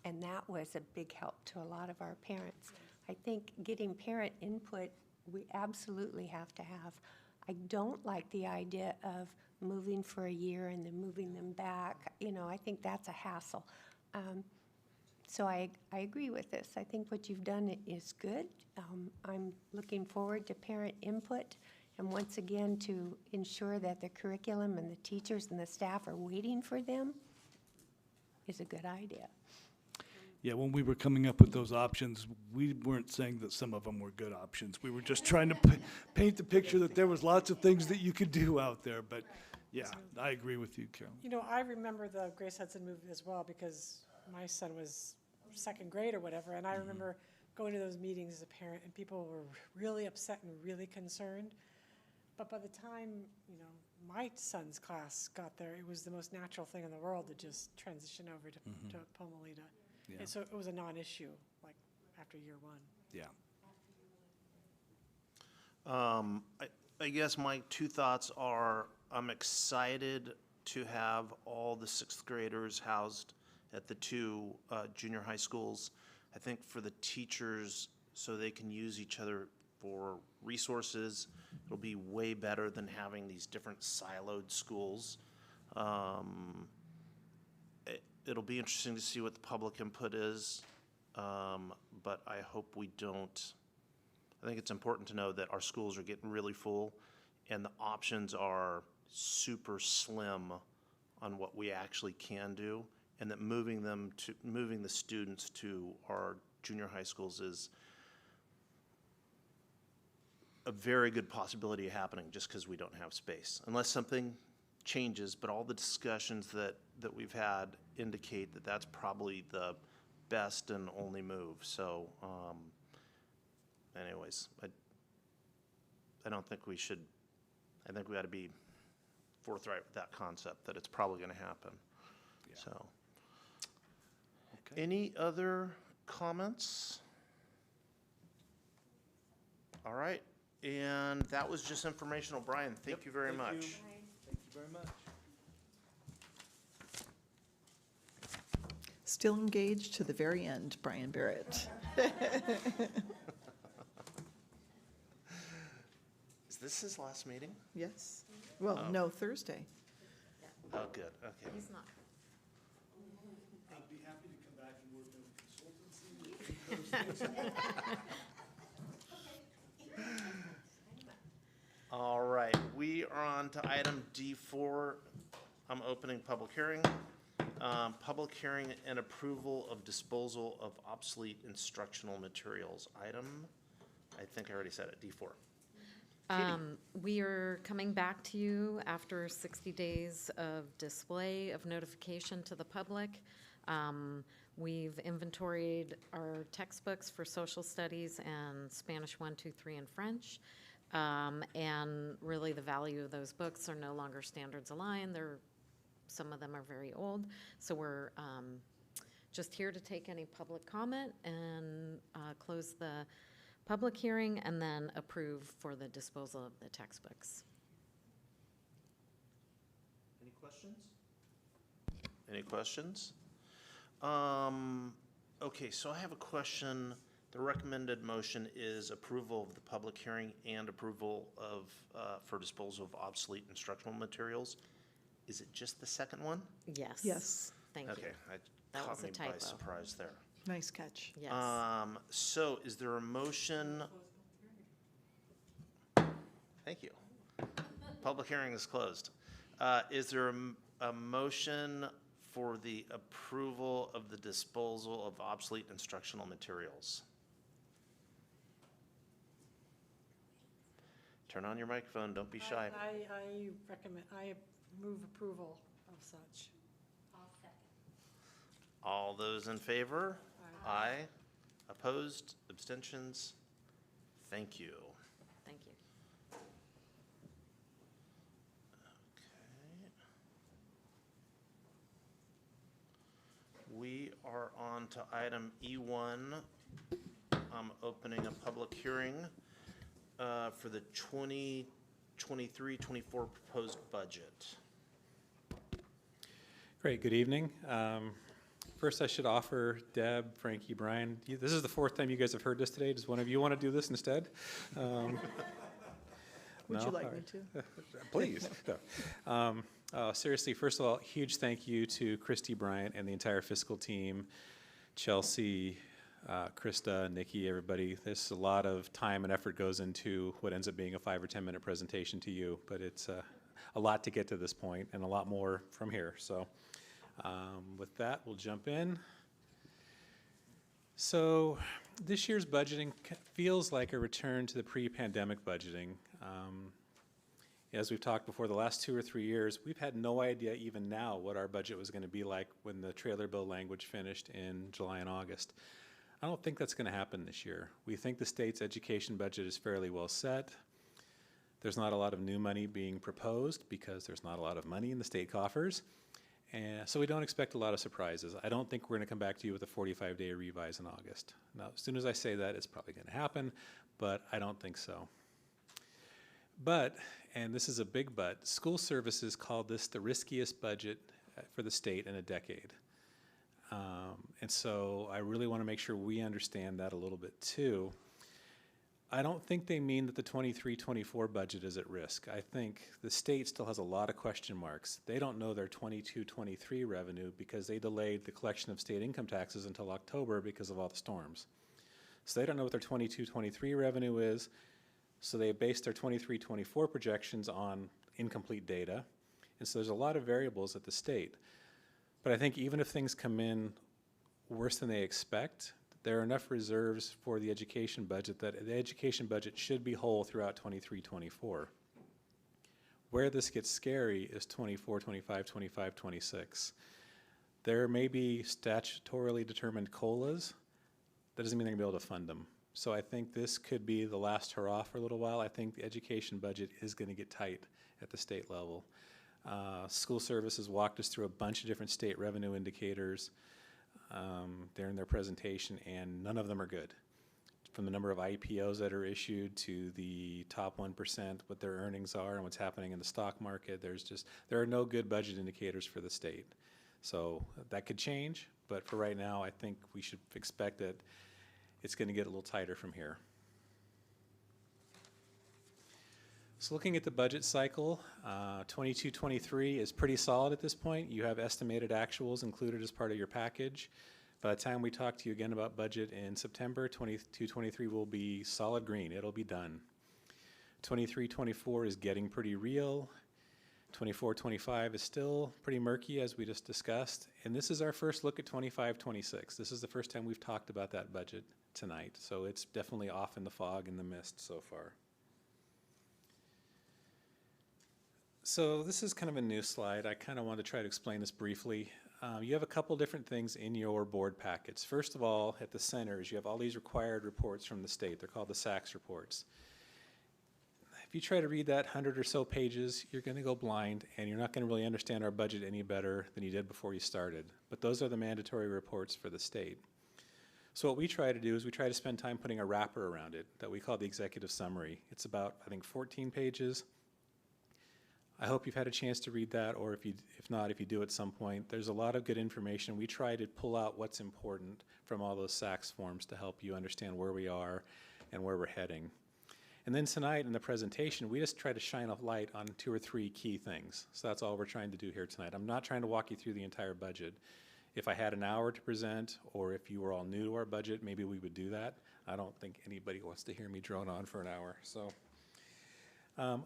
And that was a big help to a lot of our parents. I think getting parent input, we absolutely have to have. I don't like the idea of moving for a year and then moving them back. You know, I think that's a hassle. So I agree with this. I think what you've done is good. I'm looking forward to parent input, and once again, to ensure that the curriculum and the teachers and the staff are waiting for them is a good idea. Yeah, when we were coming up with those options, we weren't saying that some of them were good options. We were just trying to paint the picture that there was lots of things that you could do out there. But yeah, I agree with you, Carol. You know, I remember the Grace Hudson move as well, because my son was second grade or whatever, and I remember going to those meetings as a parent, and people were really upset and really concerned. But by the time, you know, my son's class got there, it was the most natural thing in the world to just transition over to Pomalita. Yeah. And so it was a non-issue, like, after year one. Yeah. I guess my two thoughts are, I'm excited to have all the sixth graders housed at the two junior high schools. I think for the teachers, so they can use each other for resources, it'll be way better than having these different siloed schools. It'll be interesting to see what the public input is, but I hope we don't. I think it's important to know that our schools are getting really full, and the options are super slim on what we actually can do, and that moving the students to our junior high schools is a very good possibility of happening just because we don't have space, unless something changes. But all the discussions that we've had indicate that that's probably the best and only move. So anyways, I don't think we should, I think we ought to be forthright with that concept, that it's probably going to happen. Yeah. So, Okay. any other comments? All right, and that was just informational. Brian, thank you very much. Thank you very much. Still engaged to the very end, Brian Barrett. Is this his last meeting? Yes. Well, no, Thursday. Oh, good, okay. He's not. I'd be happy to come back and work in consultancy. All right, we are on to item D4. I'm opening public hearing. Public hearing and approval of disposal of obsolete instructional materials. Item, I think I already said it, D4. We are coming back to you after 60 days of display of notification to the public. We've inventoried our textbooks for social studies and Spanish 1, 2, 3, and French. And really the value of those books are no longer standards aligned. Some of them are very old. So we're just here to take any public comment and close the public hearing and then approve for the disposal of the textbooks. Any questions? Any questions? Okay, so I have a question. The recommended motion is approval of the public hearing and approval of, for disposal of obsolete instructional materials. Is it just the second one? Yes. Yes. Thank you. Okay, That caught was a me by typo. surprise there. Nice catch. Yes. So is there a motion? Thank you. Public hearing is closed. Is there a motion for the approval of the disposal of obsolete instructional materials? Turn on your microphone, don't be shy. I recommend, I move approval of such. All those in favor? Aye. Opposed? Abstentions? Thank you. Thank you. We are on to item E1. I'm opening a public hearing for the 2023-24 proposed budget. Great, good evening. First, I should offer Deb, Frankie, Brian, this is the fourth time you guys have heard this today. Does one of you want to do this instead? Would No? you like All me right. to? Please. Seriously, first of all, huge thank you to Christy Bryant and the entire fiscal team, Chelsea, Krista, Nikki, everybody. There's a lot of time and effort goes into what ends up being a 5 or 10 minute presentation to you, but it's a lot to get to this point and a lot more from here. So with that, we'll jump in. So this year's budgeting feels like a return to the pre-pandemic budgeting. As we've talked before, the last 2 or 3 years, we've had no idea even now what our budget was going to be like when the trailer bill language finished in July and August. I don't think that's going to happen this year. We think the state's education budget is fairly well set. There's not a lot of new money being proposed because there's not a lot of money in the state coffers. And so we don't expect a lot of surprises. I don't think we're going to come back to you with a 45-day revise in August. Now, as soon as I say that, it's probably going to happen, but I don't think so. But, and this is a big but, school services called this the riskiest budget for the state in a decade. And so I really want to make sure we understand that a little bit too. I don't think they mean that the 23-24 budget is at risk. I think the state still has a lot of question marks. They don't know their 22-23 revenue because they delayed the collection of state income taxes until October because of all the storms. So they don't know what their 22-23 revenue is. So they based their 23-24 projections on incomplete data. And so there's a lot of variables at the state. But I think even if things come in worse than they expect, there are enough reserves for the education budget that the education budget should be whole throughout 23-24. Where this gets scary is 24, 25, 25, 26. There may be statutorily determined COLAs. That doesn't mean they're going to be able to fund them. So I think this could be the last hurrah for a little while. I think the education budget is going to get tight at the state level. School services walked us through a bunch of different state revenue indicators during their presentation, and none of them are good. From the number of IPOs that are issued to the top 1%, what their earnings are and what's happening in the stock market, there are no good budget indicators for the state. So that could change, but for right now, I think we should expect that it's going to get a little tighter from here. So looking at the budget cycle, 22-23 is pretty solid at this point. You have estimated actuals included as part of your package. By the time we talk to you again about budget in September, 22-23 will be solid green. It'll be done. 23-24 is getting pretty real. 24-25 is still pretty murky, as we just discussed. And this is our first look at 25-26. This is the first time we've talked about that budget tonight. So it's definitely off in the fog and the mist so far. So this is kind of a new slide. I kind of want to try to explain this briefly. You have a couple different things in your board packets. First of all, at the centers, you have all these required reports from the state. They're called the SACS reports. If you try to read that 100 or so pages, you're going to go blind, and you're not going to really understand our budget any better than you did before you started. But those are the mandatory reports for the state. So what we try to do is we try to spend time putting a wrapper around it that we call the executive summary. It's about, I think, 14 pages. I hope you've had a chance to read that, or if not, if you do at some point. There's a lot of good information. We try to pull out what's important from all those SACS forms to help you understand where we are and where we're heading. And then tonight in the presentation, we just try to shine a light on 2 or 3 key things. So that's all we're trying to do here tonight. I'm not trying to walk you through the entire budget. If I had an hour to present, or if you were all new to our budget, maybe we would do that. I don't think anybody wants to hear me drone on for an hour. So.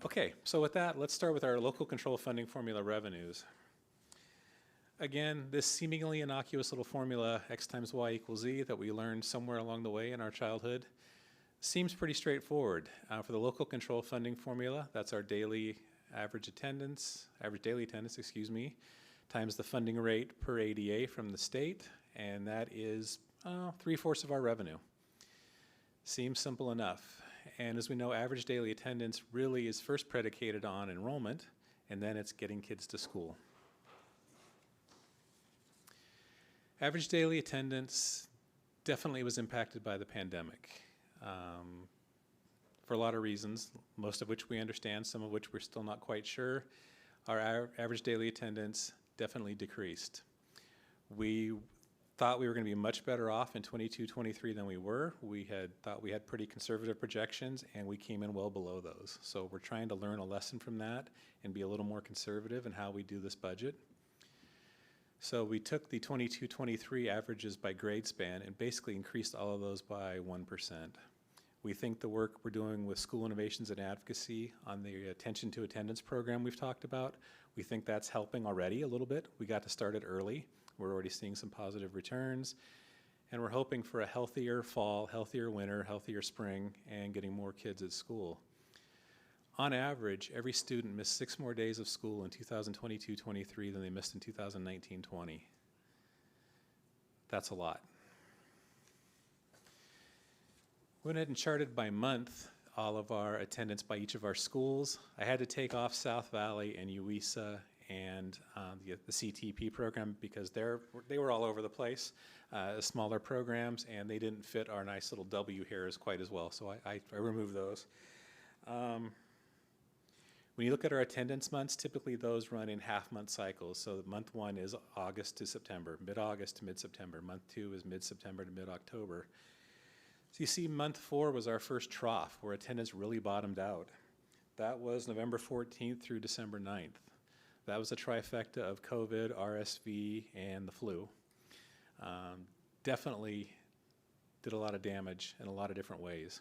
Okay, so with that, let's start with our local control funding formula revenues. Again, this seemingly innocuous little formula, X times Y equals Z, that we learned somewhere along the way in our childhood, seems pretty straightforward. For the local control funding formula, that's our daily average daily attendance, times the funding rate per ADA from the state, and that is 3/4 of our revenue. Seems simple enough. And as we know, average daily attendance really is first predicated on enrollment, and then it's getting kids to school. Average daily attendance definitely was impacted by the pandemic for a lot of reasons, most of which we understand, some of which we're still not quite sure. Our average daily attendance definitely decreased. We thought we were going to be much better off in 22-23 than we were. We had thought we had pretty conservative projections, and we came in well below those. So we're trying to learn a lesson from that and be a little more conservative in how we do this budget. So we took the 22-23 averages by grade span and basically increased all of those by 1%. We think the work we're doing with school innovations and advocacy on the attention to attendance program we've talked about, we think that's helping already a little bit. We got to start it early. We're already seeing some positive returns, and we're hoping for a healthier fall, healthier winter, healthier spring, and getting more kids at school. On average, every student missed 6 more days of school in 2022-23 than they missed in 2019-20. That's a lot. We went ahead and charted by month all of our attendance by each of our schools. I had to take off South Valley and Ukiah and the CTP program because they were all over the place, smaller programs, and they didn't fit our nice little W here quite as well, so I removed those. When you look at our attendance months, typically those run in half-month cycles. So month 1 is August to September, mid-August to mid-September. Month 2 is mid-September to mid-October. So you see month 4 was our first trough where attendance really bottomed out. That was November 14th through December 9th. That was a trifecta of COVID, RSV, and the flu. Definitely did a lot of damage in a lot of different ways.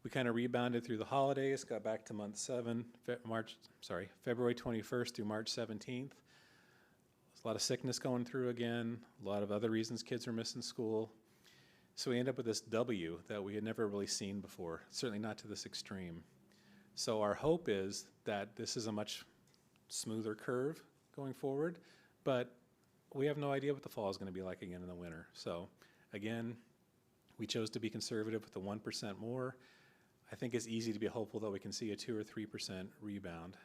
We kind of rebounded through the holidays, got back to month 7, February 21st through March 17th. There's a lot of sickness going through again, a lot of other reasons kids are missing school. So we end up with this W that we had never really seen before, certainly not to this extreme. So our hope is that this is a much smoother curve going forward, but we have no idea what the fall is going to be like again in the winter. So again, we chose to be conservative with the 1% more. I think it's easy to be hopeful that we can see a 2 or 3% rebound.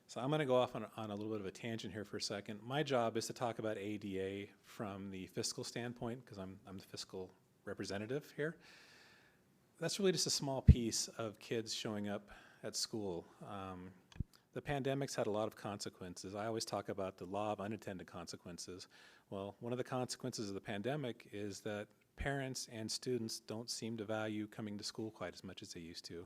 So I'm going to go off on a little bit of a tangent here for a second. My job is to talk about ADA from the fiscal standpoint because I'm the fiscal representative here. That's really just a small piece of kids showing up at school. The pandemic's had a lot of consequences. I always talk about the law of unintended consequences. Well, one of the consequences of the pandemic is that parents and students don't seem to value coming to school quite as much as they used to.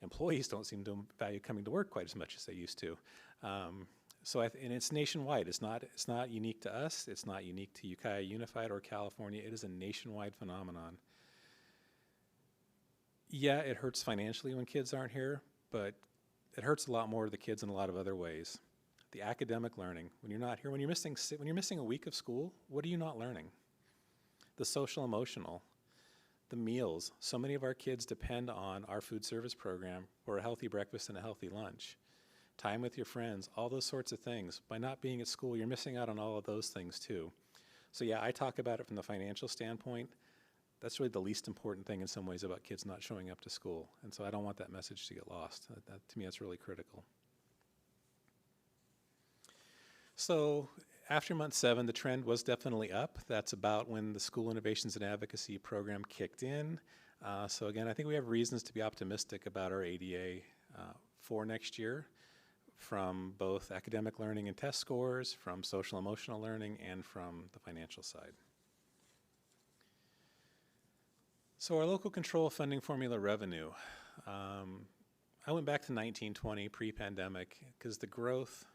Employees don't seem to value coming to work quite as much as they used to. And it's nationwide. It's not unique to us. It's not unique to Ukiah Unified or California. It is a nationwide phenomenon. Yeah, it hurts financially when kids aren't here, but it hurts a lot more to the kids in a lot of other ways. The academic learning, when you're not here, when you're missing a week of school, what are you not learning? The social emotional, the meals. So many of our kids depend on our food service program for a healthy breakfast and a healthy lunch. Time with your friends, all those sorts of things. By not being at school, you're missing out on all of those things too. So yeah, I talk about it from the financial standpoint. That's really the least important thing in some ways about kids not showing up to school. And so I don't want that message to get lost. To me, that's really critical. So after month 7, the trend was definitely up. That's about when the School Innovations and Advocacy program kicked in. So again, I think we have reasons to be optimistic about our ADA for next year, from both academic learning and test scores, from social emotional learning, and from the financial side. So our local control funding formula revenue. I went back to 1920, pre-pandemic, because the growth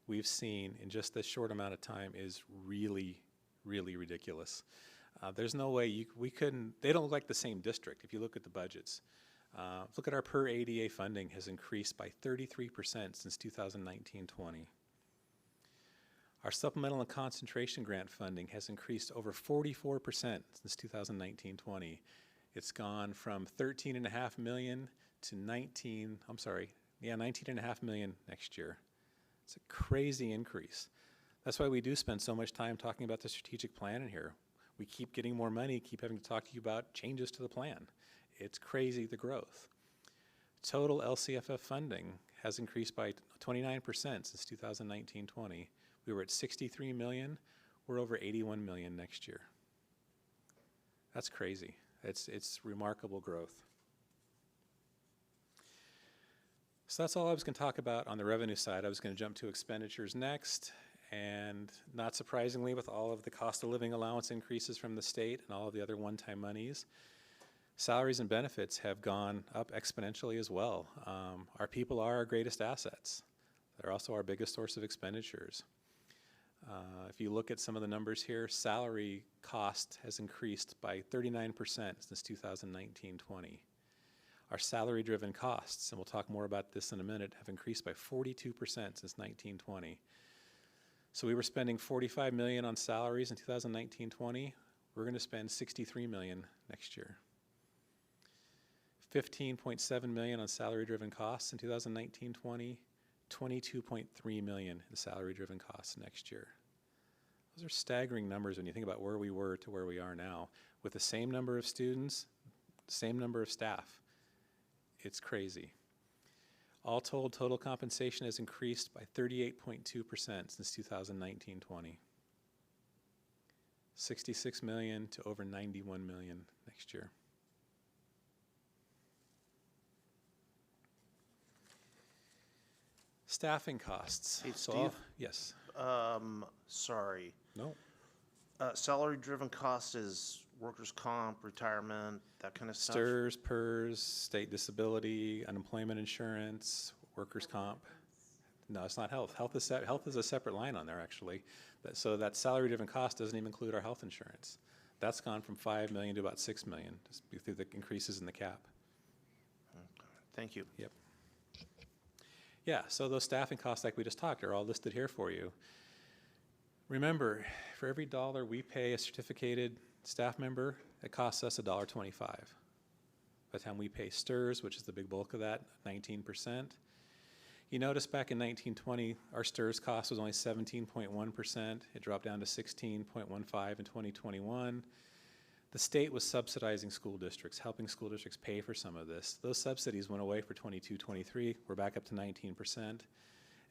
we've seen in just this short amount of time is really, really ridiculous. There's no way we couldn't, they don't look like the same district if you look at the budgets. Look at our per ADA funding has increased by 33% since 2019-20. Our supplemental and concentration grant funding has increased over 44% since 2019-20. It's gone from $13.5 million to $19.5 million next year. It's a crazy increase. That's why we do spend so much time talking about the strategic plan in here. We keep getting more money, keep having to talk to you about changes to the plan. It's crazy, the growth. Total LCFF funding has increased by 29% since 2019-20. We were at 63 million. We're over 81 million next year. That's crazy. It's remarkable growth. So that's all I was going to talk about on the revenue side. I was going to jump to expenditures next. And not surprisingly, with all of the cost of living allowance increases from the state and all of the other one-time monies, salaries and benefits have gone up exponentially as well. Our people are our greatest assets. They're also our biggest source of expenditures. If you look at some of the numbers here, salary cost has increased by 39% since 2019-20. Our salary-driven costs, and we'll talk more about this in a minute, have increased by 42% since 19-20. So we were spending $45 million on salaries in 2019-20. We're going to spend $63 million next year. $15.7 million on salary-driven costs in 2019-20. $22.3 million in salary-driven costs next year. Those are staggering numbers when you think about where we were to where we are now. With the same number of students, same number of staff. It's crazy. All told, total compensation has increased by 38.2% since 2019-20. $66 million to over $91 million next year. Staffing costs. Hey, So Steve? yes. Sorry. No. Salary-driven cost is workers' comp, retirement, that kind of stuff? STRS, PERS, state disability, unemployment insurance, workers' comp. No, it's not health. Health is a separate line on there, actually. So that salary-driven cost doesn't even include our health insurance. That's gone from $5 million to about $6 million, just through the increases in the cap. Thank you. Yep. Yeah, so those staffing costs, like we just talked, are all listed here for you. Remember, for every dollar we pay a certificated staff member, it costs us $1.25. By the time we pay STRS, which is the big bulk of that, 19%. You notice back in 1920, our STRS cost was only 17.1%. It dropped down to 16.15 in 2021. The state was subsidizing school districts, helping school districts pay for some of this. Those subsidies went away for 22-23. We're back up to 19%.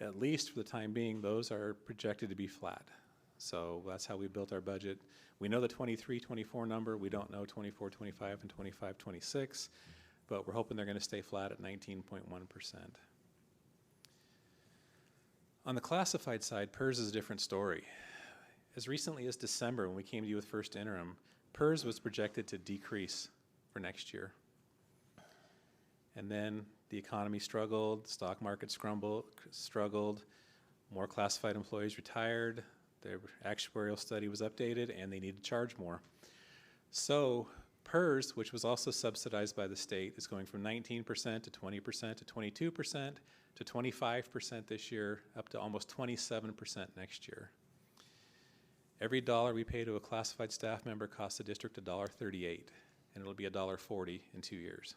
At least for the time being, those are projected to be flat. So that's how we built our budget. We know the 23-24 number. We don't know 24-25 and 25-26, but we're hoping they're going to stay flat at 19.1%. On the classified side, PERS is a different story. As recently as December, when we came to you with first interim, PERS was projected to decrease for next year. And then the economy struggled, the stock market struggled, more classified employees retired, their actuarial study was updated, and they needed to charge more. So PERS, which was also subsidized by the state, is going from 19% to 20% to 22% to 25% this year, up to almost 27% next year. Every dollar we pay to a classified staff member costs the district $1.38, and it'll be $1.40 in 2 years.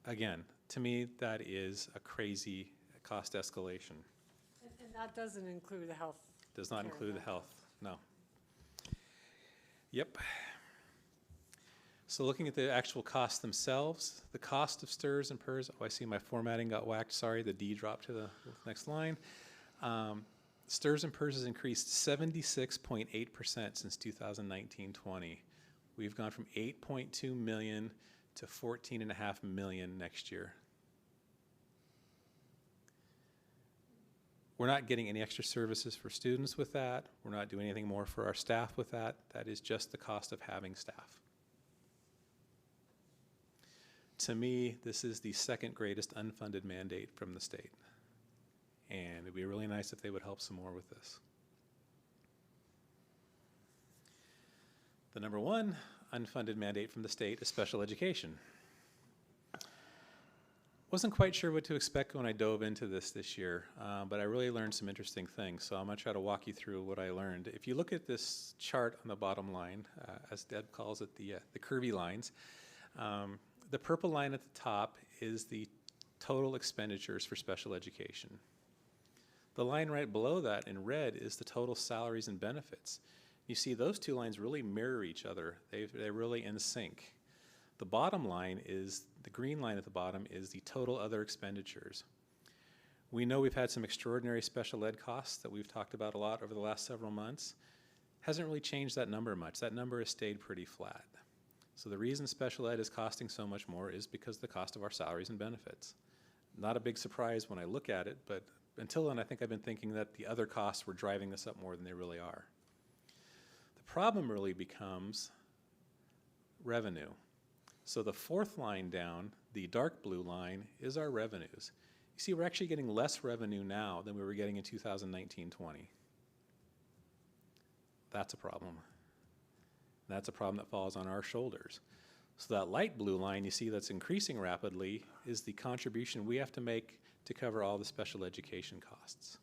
Again, to me, that is a crazy cost escalation. And that doesn't include the health. Does not care, include the no. health, no. Yep. So looking at the actual costs themselves, the cost of STRS and PERS, oh, I see my formatting got whacked, sorry, the D dropped to the next line. STRS and PERS has increased 76.8% since 2019-20. We've gone from 8.2 million to 14.5 million next year. We're not getting any extra services for students with that. We're not doing anything more for our staff with that. That is just the cost of having staff. To me, this is the second greatest unfunded mandate from the state. And it'd be really nice if they would help some more with this. The number one unfunded mandate from the state is special education. Wasn't quite sure what to expect when I dove into this year, but I really learned some interesting things. So I'm going to try to walk you through what I learned. If you look at this chart on the bottom line, as Deb calls it, the curvy lines, the purple line at the top is the total expenditures for special education. The line right below that in red is the total salaries and benefits. You see those two lines really mirror each other. They're really in sync. The bottom line is, the green line at the bottom is the total other expenditures. We know we've had some extraordinary special ed costs that we've talked about a lot over the last several months. Hasn't really changed that number much. That number has stayed pretty flat. So the reason special ed is costing so much more is because of the cost of our salaries and benefits. Not a big surprise when I look at it, but until then I think I've been thinking that the other costs were driving this up more than they really are. The problem really becomes revenue. So the fourth line down, the dark blue line, is our revenues. You see, we're actually getting less revenue now than we were getting in 2019-20. That's a problem. That's a problem that falls on our shoulders. So that light blue line you see that's increasing rapidly is the contribution we have to make to cover all the special education costs.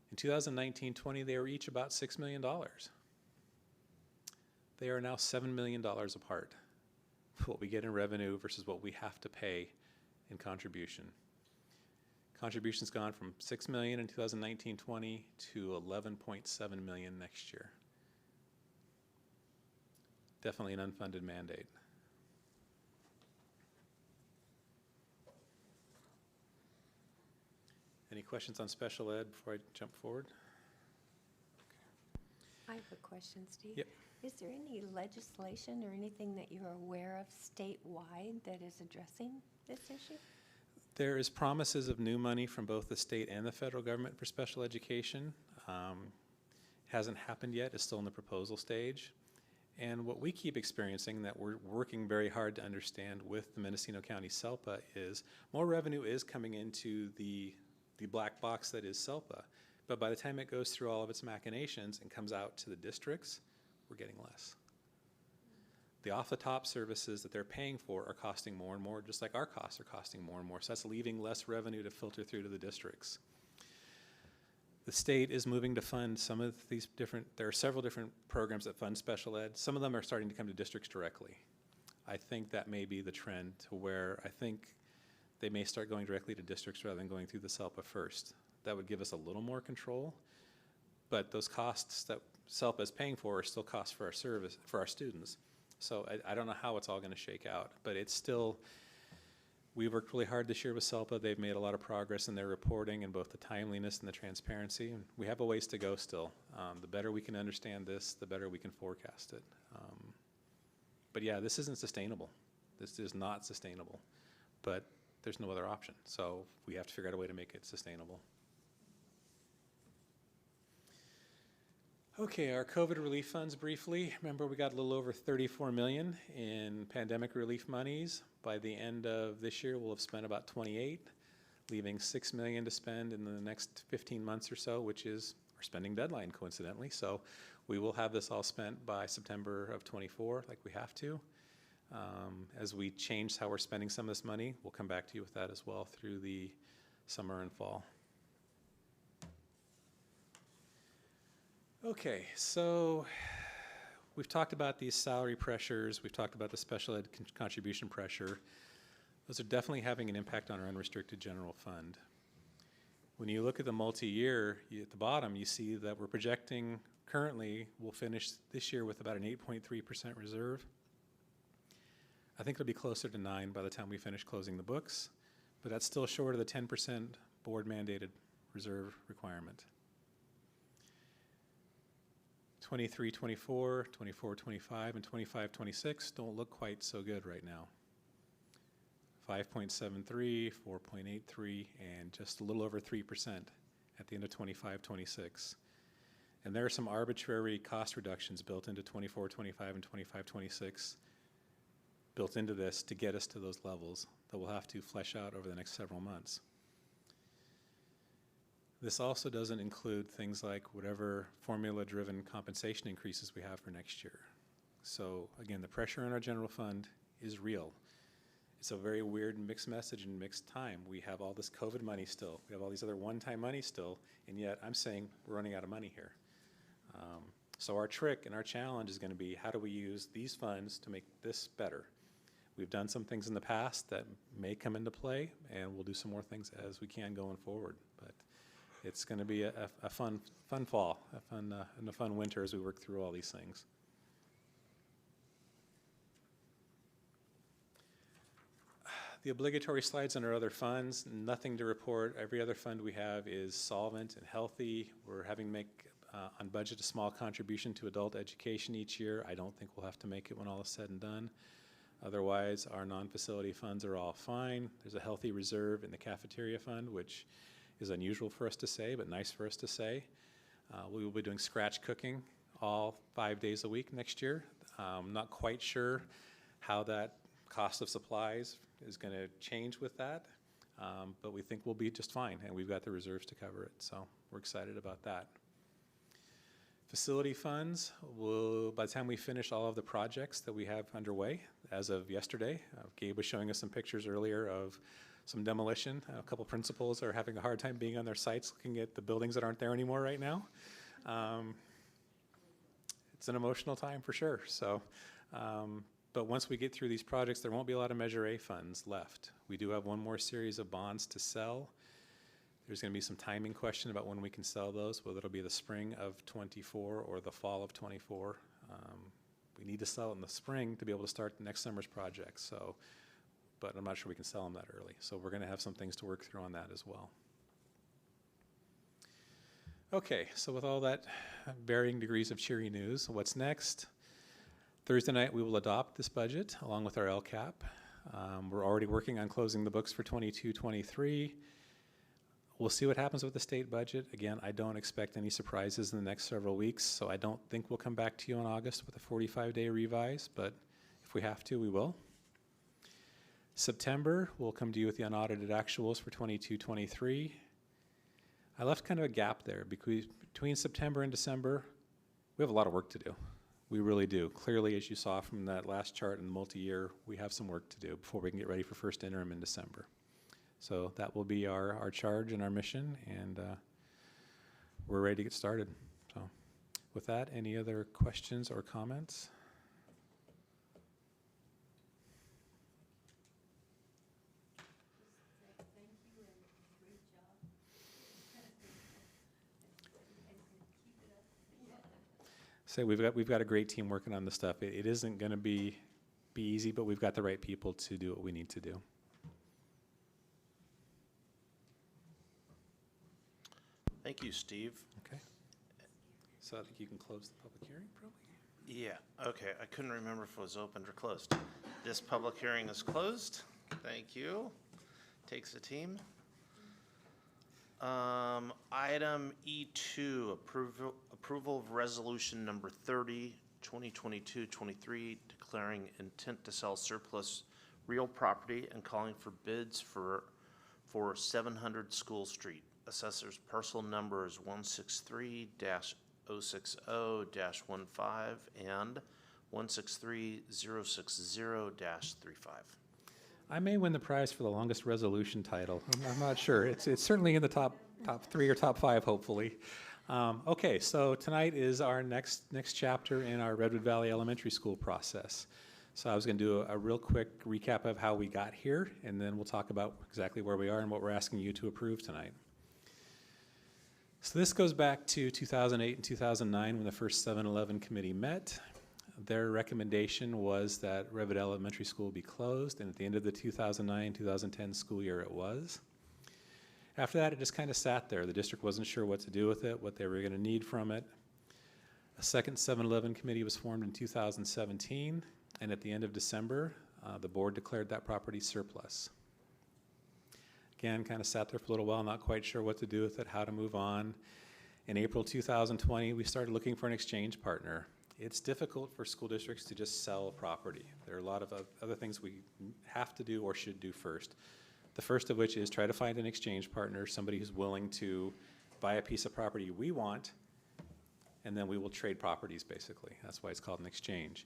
In 2019-20, they were each about $6 million. They are now $7 million apart, what we get in revenue versus what we have to pay in contribution. Contribution's gone from $6 million in 2019-20 to $11.7 million next year. Definitely an unfunded mandate. Any questions on special ed before I jump forward? I have a question, Steve. Yep. Is there any legislation or anything that you're aware of statewide that is addressing this issue? There is promises of new money from both the state and the federal government for special education. Hasn't happened yet, it's still in the proposal stage. And what we keep experiencing that we're working very hard to understand with the Mendocino County SELPA is more revenue is coming into the black box that is SELPA. But by the time it goes through all of its machinations and comes out to the districts, we're getting less. The off-the-top services that they're paying for are costing more and more, just like our costs are costing more and more. So that's leaving less revenue to filter through to the districts. The state is moving to fund some of these there are several different programs that fund special ed. Some of them are starting to come to districts directly. I think that may be the trend to where I think they may start going directly to districts rather than going through the SELPA first. That would give us a little more control, but those costs that SELPA is paying for are still costs for our service, for our students. So I don't know how it's all going to shake out, but it's still, we worked really hard this year with SELPA. They've made a lot of progress in their reporting and both the timeliness and the transparency. And we have a ways to go still. The better we can understand this, the better we can forecast it. But yeah, this isn't sustainable. This is not sustainable, but there's no other option. So we have to figure out a way to make it sustainable. Okay, our COVID relief funds briefly. Remember, we got a little over $34 million in pandemic relief monies. By the end of this year, we'll have spent about 28, leaving $6 million to spend in the next 15 months or so, which is our spending deadline, coincidentally. So we will have this all spent by September of 24, like we have to. As we change how we're spending some of this money, we'll come back to you with that as well through the summer and fall. Okay, so we've talked about these salary pressures, we've talked about the special ed contribution pressure. Those are definitely having an impact on our unrestricted general fund. When you look at the multi-year, at the bottom, you see that we're projecting currently we'll finish this year with about an 8.3% reserve. I think it'll be closer to 9 by the time we finish closing the books, but that's still short of the 10% board mandated reserve requirement. 23-24, 24-25, and 25-26 don't look quite so good right now. 5.73, 4.83, and just a little over 3% at the end of 25-26. And there are some arbitrary cost reductions built into 24-25 and 25-26 built into this to get us to those levels that we'll have to flesh out over the next several months. This also doesn't include things like whatever formula-driven compensation increases we have for next year. So again, the pressure on our general fund is real. It's a very weird mixed message and mixed time. We have all this COVID money still. We have all these other one-time money still, and yet I'm saying we're running out of money here. So our trick and our challenge is going to be how do we use these funds to make this better? We've done some things in the past that may come into play, and we'll do some more things as we can going forward. But it's going to be a fun fall, and a fun winter as we work through all these things. The obligatory slides on our other funds, nothing to report. Every other fund we have is solvent and healthy. We're having to make on budget a small contribution to adult education each year. I don't think we'll have to make it when all is said and done. Otherwise, our non-facility funds are all fine. There's a healthy reserve in the cafeteria fund, which is unusual for us to say, but nice for us to say. We will be doing scratch cooking all 5 days a week next year. I'm not quite sure how that cost of supplies is going to change with that, but we think we'll be just fine, and we've got the reserves to cover it, so we're excited about that. Facility funds will, by the time we finish all of the projects that we have underway, as of yesterday, Gabe was showing us some pictures earlier of some demolition. A couple principals are having a hard time being on their sites looking at the buildings that aren't there anymore right now. It's an emotional time for sure. So, but once we get through these projects, there won't be a lot of Measure A funds left. We do have one more series of bonds to sell. There's going to be some timing question about when we can sell those, whether it'll be the spring of '24 or the fall of '24. We need to sell it in the spring to be able to start the next summer's project. So, but I'm not sure we can sell them that early. So we're going to have some things to work through on that as well. Okay, so with all that varying degrees of cheery news, what's next? Thursday night we will adopt this budget along with our LCAP. We're already working on closing the books for 22-23. We'll see what happens with the state budget. Again, I don't expect any surprises in the next several weeks, so I don't think we'll come back to you in August with a 45-day revise, but if we have to, we will. September, we'll come to you with the unaudited actuals for 22-23. I left kind of a gap there because between September and December, we have a lot of work to do. We really do. Clearly, as you saw from that last chart in the multi-year, we have some work to do before we can get ready for first interim in December. So that will be our charge and our mission, and we're ready to get started. So with that, any other questions or comments? So we've got a great team working on this stuff. It isn't going to be easy, but we've got the right people to do what we need to do. Thank you, Steve. Okay. So I think you can close the public hearing, probably. Yeah, okay, I couldn't remember if it was opened or closed. This public hearing is closed. Thank you. Takes a team. Item E2, approval of resolution number 30, 2022-23, declaring intent to sell surplus real property and calling for bids for 700 School Street. Assessor's parcel number is 163-060-15 and 163-060-35. I may win the prize for the longest resolution title. I'm not sure. It's certainly in the top 3 or top 5, hopefully. Okay, so tonight is our next chapter in our Redwood Valley Elementary School process. So I was going to do a real quick recap of how we got here, and then we'll talk about exactly where we are and what we're asking you to approve tonight. So this goes back to 2008 and 2009 when the first 7-Eleven committee met. Their recommendation was that Redwood Elementary School be closed, and at the end of the 2009-2010 school year it was. After that, it just kind of sat there. The district wasn't sure what to do with it, what they were going to need from it. A second 7-Eleven committee was formed in 2017, and at the end of December, the board declared that property surplus. Again, kind of sat there for a little while, not quite sure what to do with it, how to move on. In April 2020, we started looking for an exchange partner. It's difficult for school districts to just sell property. There are a lot of other things we have to do or should do first. The first of which is try to find an exchange partner, somebody who's willing to buy a piece of property we want, and then we will trade properties, basically. That's why it's called an exchange.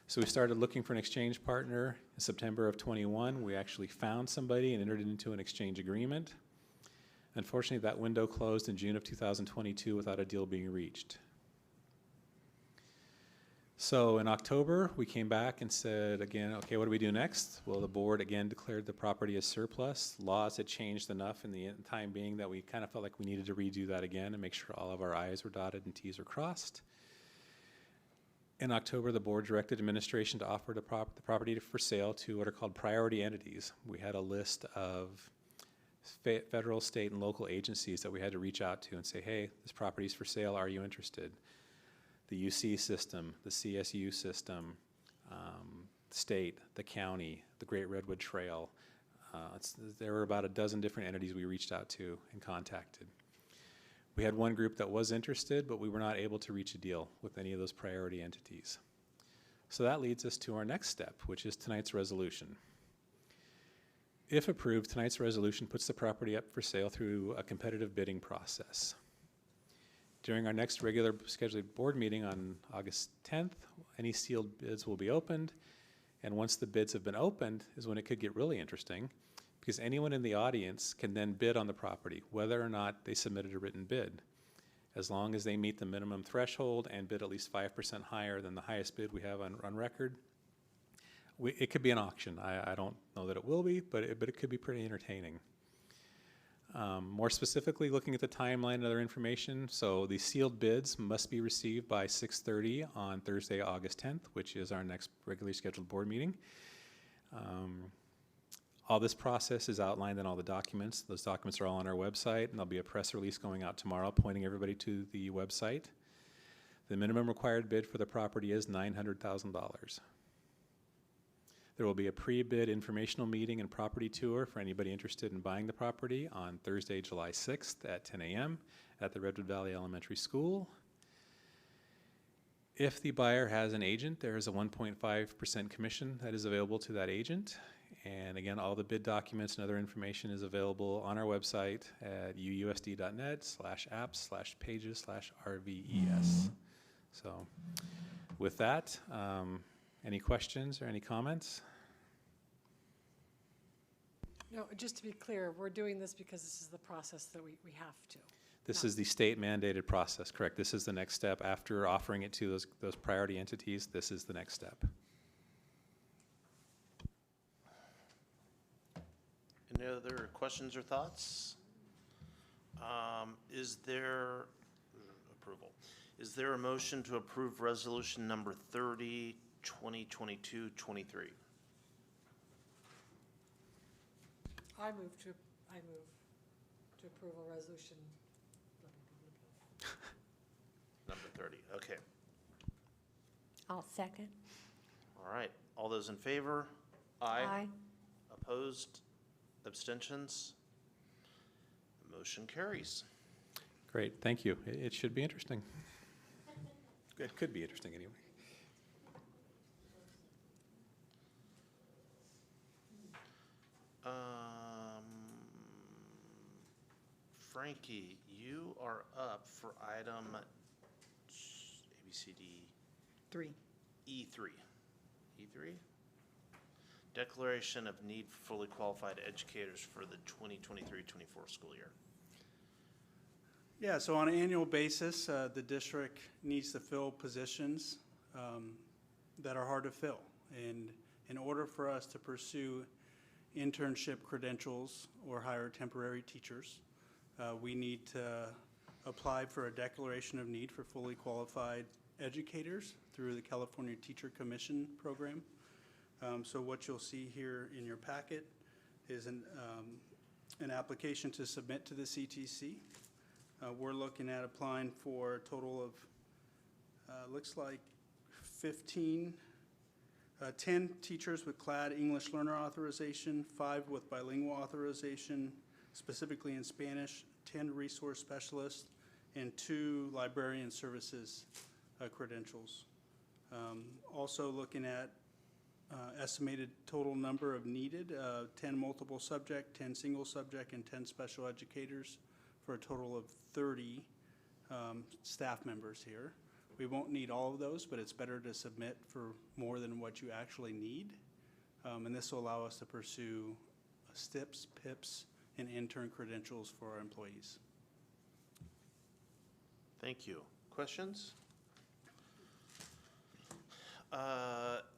So we started looking for an exchange partner in September of 21. We actually found somebody and entered into an exchange agreement. Unfortunately, that window closed in June of 2022 without a deal being reached. So in October, we came back and said again, okay, what do we do next? Well, the board again declared the property as surplus. Laws had changed enough in the time being that we kind of felt like we needed to redo that again and make sure all of our I's were dotted and T's were crossed. In October, the board directed administration to offer the property for sale to what are called priority entities. We had a list of federal, state, and local agencies that we had to reach out to and say, hey, this property's for sale, are you interested? The UC system, the CSU system, state, the county, the Great Redwood Trail. There were about a dozen different entities we reached out to and contacted. We had one group that was interested, but we were not able to reach a deal with any of those priority entities. So that leads us to our next step, which is tonight's resolution. If approved, tonight's resolution puts the property up for sale through a competitive bidding process. During our next regular scheduled board meeting on August 10th, any sealed bids will be opened, and once the bids have been opened is when it could get really interesting, because anyone in the audience can then bid on the property, whether or not they submitted a written bid. As long as they meet the minimum threshold and bid at least 5% higher than the highest bid we have on record, it could be an auction. I don't know that it will be, but it could be pretty entertaining. More specifically, looking at the timeline and other information, so the sealed bids must be received by 6:30 on Thursday, August 10th, which is our next regularly scheduled board meeting. All this process is outlined in all the documents. Those documents are all on our website, and there'll be a press release going out tomorrow pointing everybody to the website. The minimum required bid for the property is $900,000. There will be a pre-bid informational meeting and property tour for anybody interested in buying the property on Thursday, July 6th at 10 a.m. at the Redwood Valley Elementary School. If the buyer has an agent, there is a 1.5% commission that is available to that agent. And again, all the bid documents and other information is available on our website at uusd.net/apps/pages/RVES. So with that, any questions or any comments? No, just to be clear, we're doing this because this is the process that we have to. This is the state mandated process, correct? This is the next step. After offering it to those priority entities, this is the next step. Any other questions or thoughts? Is there approval? Is there a motion to approve resolution number 30, 2022-23? I move to approve a resolution. Number 30, okay. I'll second. All right, all those in favor? Aye. Opposed? Abstentions? The motion carries. Great, thank you. It should be interesting. It could be interesting anyway. Frankie, you are up for item ABCD 3. E3. E3? Declaration of need for fully qualified educators for the 2023-24 school year. Yeah, so on an annual basis, the district needs to fill positions that are hard to fill. And in order for us to pursue internship credentials or hire temporary teachers, we need to apply for a declaration of need for fully qualified educators through the California Teacher Commission program. So what you'll see here in your packet is an application to submit to the CTC. We're looking at applying for a total of, looks like 10 teachers with CLAD English learner authorization, 5 with bilingual authorization, specifically in Spanish, 10 resource specialists, and 2 librarian services credentials. Also looking at estimated total number of needed, 10 multiple subject, 10 single subject, and 10 special educators for a total of 30 staff members here. We won't need all of those, but it's better to submit for more than what you actually need. And this will allow us to pursue STIPs, PIPs, and intern credentials for our employees. Thank you. Questions?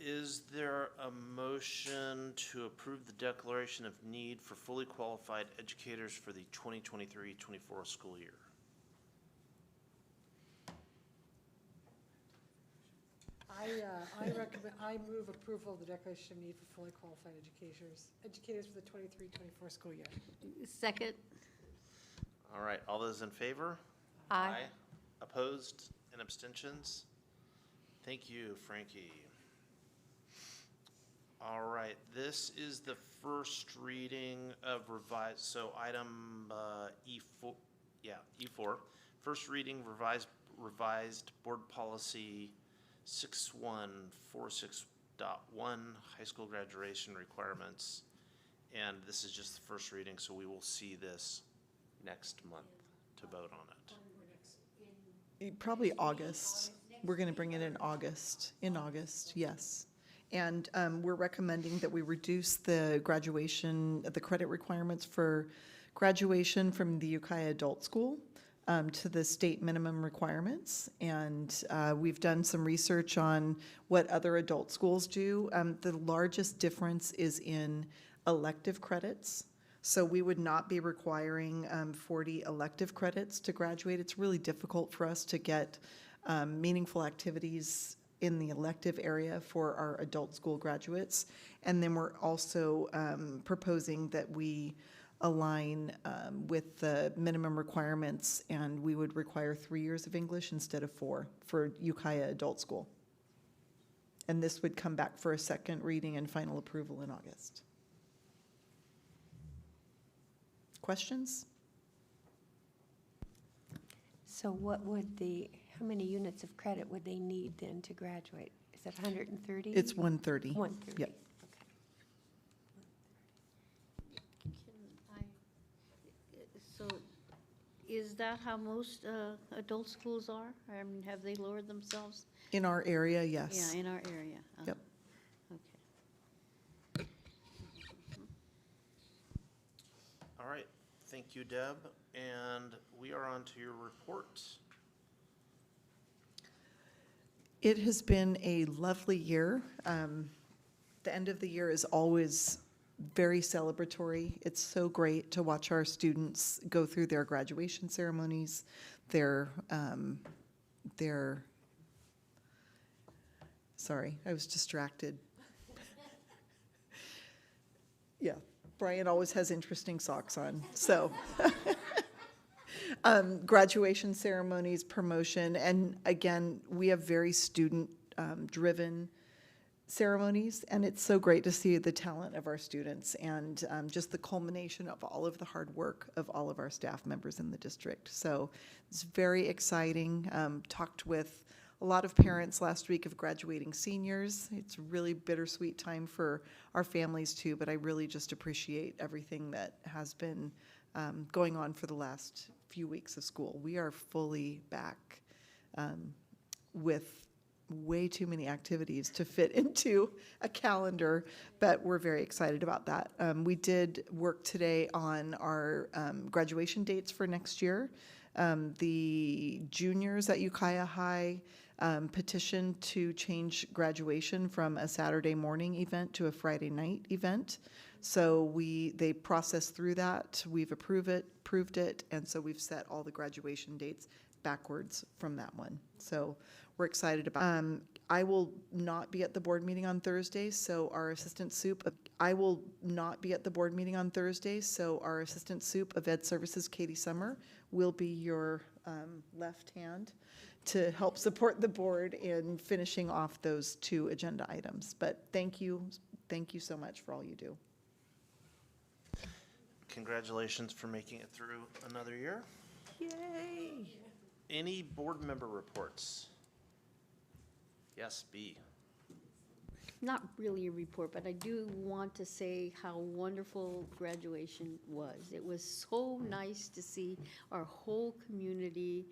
Is there a motion to approve the declaration of need for fully qualified educators for the 2023-24 school year? I recommend, I move approval of the declaration of need for fully qualified educators for the 23-24 school year. Second? All right, all those in favor? Aye. Opposed and abstentions? Thank you, Frankie. All right, this is the first reading of revised, so item E4, E4. First reading revised board policy 6146.1, high school graduation requirements. And this is just the first reading, so we will see this next month to vote on it. Probably August. We're going to bring it in August, yes. And we're recommending that we reduce the graduation, the credit requirements for graduation from the Ukiah Adult School to the state minimum requirements. And we've done some research on what other adult schools do. The largest difference is in elective credits. So we would not be requiring 40 elective credits to graduate. It's really difficult for us to get meaningful activities in the elective area for our adult school graduates. And then we're also proposing that we align with the minimum requirements, and we would require 3 years of English instead of 4 for Ukiah Adult School. And this would come back for a second reading and final approval in August. Questions? So how many units of credit would they need then to graduate? Is it 130? It's 130. 130. Yep. So is that how most adult schools are? I mean, have they lowered themselves? In our area, yes. Yeah, in our area. Yep. Okay. All right, thank you, Deb. And we are on to your report. It has been a lovely year. The end of the year is always very celebratory. It's so great to watch our students go through their graduation ceremonies, sorry, I was distracted. Yeah, Brian always has interesting socks on, so. Graduation ceremonies, promotion, and again, we have very student-driven ceremonies, and it's so great to see the talent of our students and just the culmination of all of the hard work of all of our staff members in the district. So it's very exciting. Talked with a lot of parents last week of graduating seniors. It's a really bittersweet time for our families too, but I really just appreciate everything that has been going on for the last few weeks of school. We are fully back with way too many activities to fit into a calendar, but we're very excited about that. We did work today on our graduation dates for next year. The juniors at Ukiah High petitioned to change graduation from a Saturday morning event to a Friday night event. So they processed through that. We've approved it, and so we've set all the graduation dates backwards from that one. So we're excited about. I will not be at the board meeting on Thursday, so our assistant soup of Ed Services, Katie Summer, will be your left hand to help support the board in finishing off those 2 agenda items. But thank you so much for all you do. Congratulations for making it through another year. Yay! Any board member reports? Yes, B. Not really a report, but I do want to say how wonderful graduation was. It was so nice to see our whole community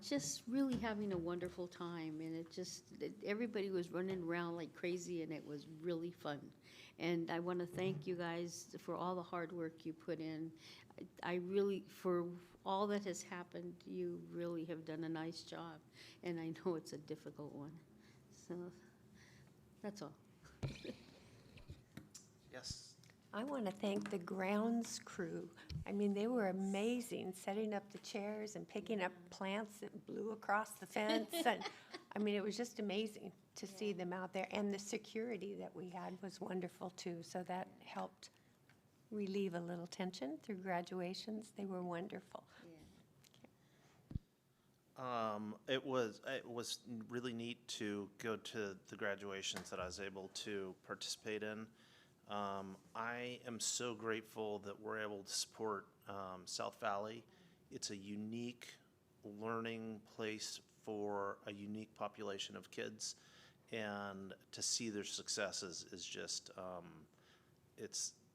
just really having a wonderful time. And everybody was running around like crazy, and it was really fun. And I want to thank you guys for all the hard work you put in. For all that has happened, you really have done a nice job. And I know it's a difficult one. So that's all. Yes. I want to thank the grounds crew. I mean, they were amazing, setting up the chairs and picking up plants that blew across the fence. And I mean, it was just amazing to see them out there. And the security that we had was wonderful too. So that helped relieve a little tension through graduations. They were wonderful. It was really neat to go to the graduations that I was able to participate in. I am so grateful that we're able to support South Valley. It's a unique learning place for a unique population of kids, and to see their successes is just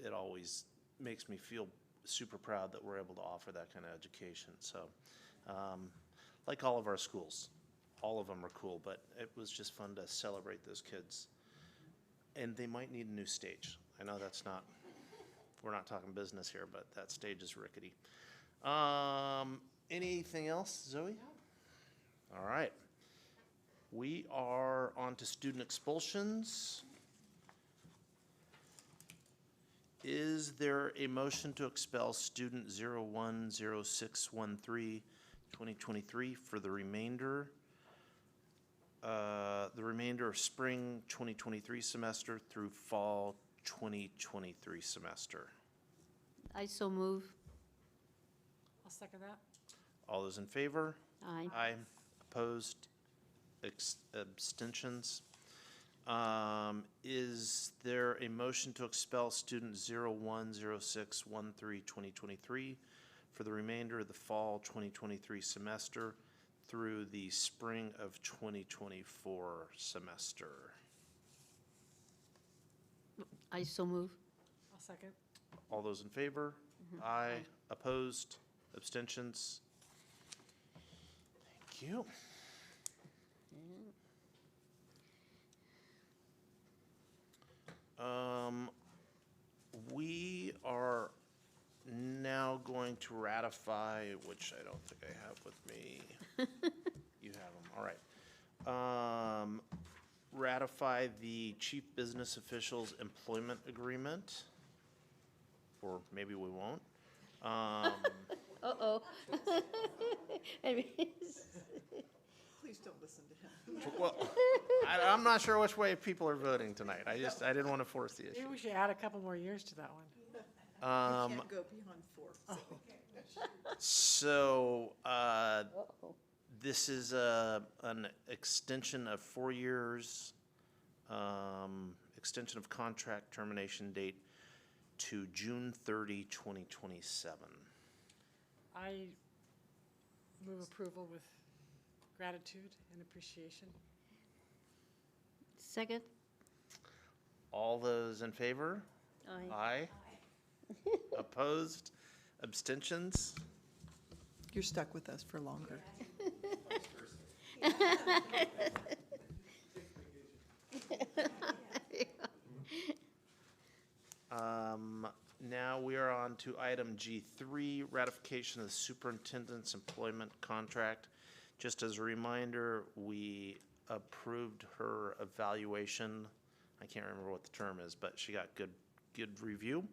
it always makes me feel super proud that we're able to offer that kind of education. So like all of our schools, all of them are cool, but it was just fun to celebrate those kids. And they might need a new stage. I know that's not, we're not talking business here, but that stage is rickety. Anything else, Zoe? All right. We are on to student expulsions. Is there a motion to expel student 010613 2023 for the remainder of spring 2023 semester through fall 2023 semester? I so move. I'll second that. All those in favor? Aye. Aye. Opposed? Abstentions? Is there a motion to expel student 010613 2023 for the remainder of the fall 2023 semester through the spring of 2024 semester? I so move. I'll second. All those in favor? Aye. Opposed? Abstentions? Thank you. We are now going to ratify, which I don't think I have with me. You have them, all right. Ratify the chief business official's employment agreement, or maybe we won't. Uh-oh. I mean, Please don't listen to him. Well, I'm not sure which way people are voting tonight. I didn't want to force the issue. Maybe we should add a couple more years to that one. You can't go beyond 4. So, uh-oh. this is an extension of 4 years, extension of contract termination date to June 30, 2027. I move approval with gratitude and appreciation. Second? All those in favor? Aye. Aye. Opposed? Abstentions? You're stuck with us for longer. Now we are on to item G3, ratification of the superintendent's employment contract. Just as a reminder, we approved her evaluation. I can't remember what the term is, but she got good review.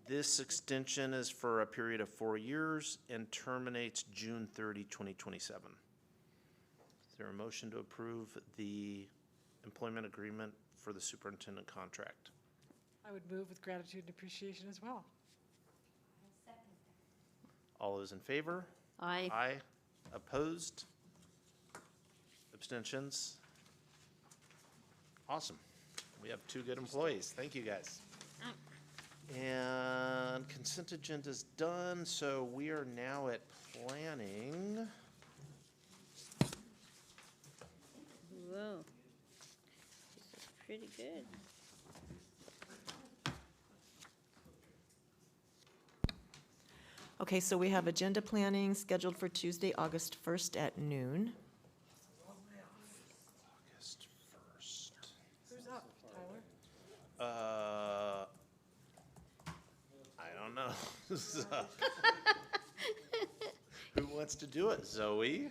This extension is for a period of 4 years and terminates June 30, 2027. Is there a motion to approve the employment agreement for the superintendent contract? I would move with gratitude and appreciation as well. All those in favor? Aye. Aye. Opposed? Abstentions? Awesome. We have 2 good employees. Thank you, guys. And consent agenda's done, so we are now at planning. Whoa. This is pretty good. Okay, so we have agenda planning scheduled for Tuesday, August 1st at noon. August 1st. Who's up, Tyler? I don't know. So, who wants to do it? Zoe?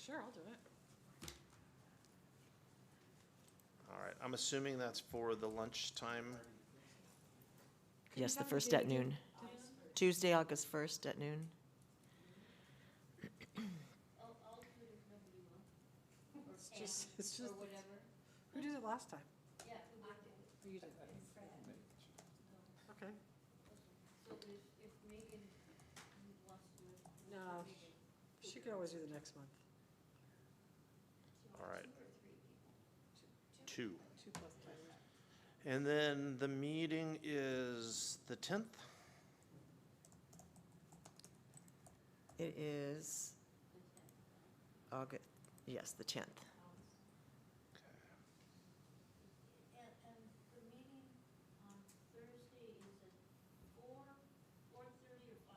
Sure, I'll do it. All right, I'm assuming that's for the lunchtime. Yes, the tell me 1st the at date noon. Tuesday, August 1st at noon. it's just, who did it last time? Yeah. You did. Okay. No, she could always do the next month. All right. 2. 2 plus Tyler. And then the meeting is the 10th? It is August, yes, the 10th. And the meeting on Thursday is at 4:30 or 5?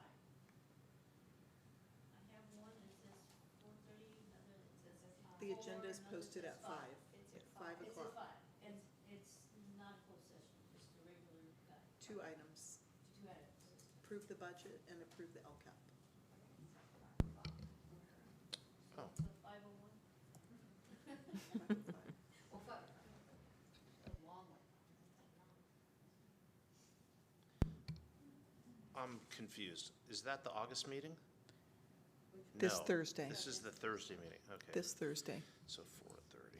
I have one that says 4:30, another that says 5. The agenda is posted at 5, at 5 It's at o'clock. 5, and it's not a closed session, just a regular, 2 items. 2 items. Approve the budget and approve the LCAP. Oh. So 5:01? Well, 5. A long one. I'm confused. Is that the August meeting? This No, Thursday. This is the Thursday meeting, okay. This Thursday. So 4:30.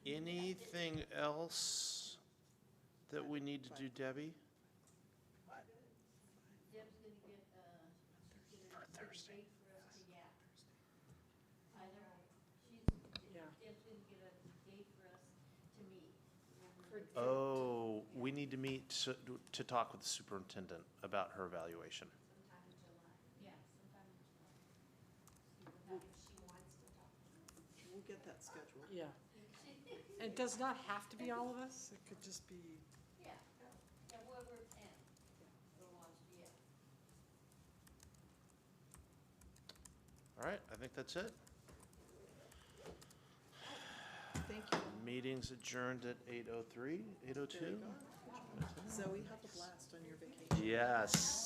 Anything else that we need to do, Debbie? Deb's gonna get, For Thursday. date for us to yap. Either, Yeah. Deb's gonna get a date for us to meet. Oh, we need to meet to talk with the superintendent about her evaluation. Sometime in July. Yeah, sometime in July. See what time she wants to talk. We'll get that scheduled. Yeah. And it does not have to be all of us, it could just be, Yeah, yeah, whoever can, or wants to, yeah. All right, I think that's it. Thank you. Meeting's adjourned at 8:03, 8:02? Zoe, have a blast on your vacation. Yes.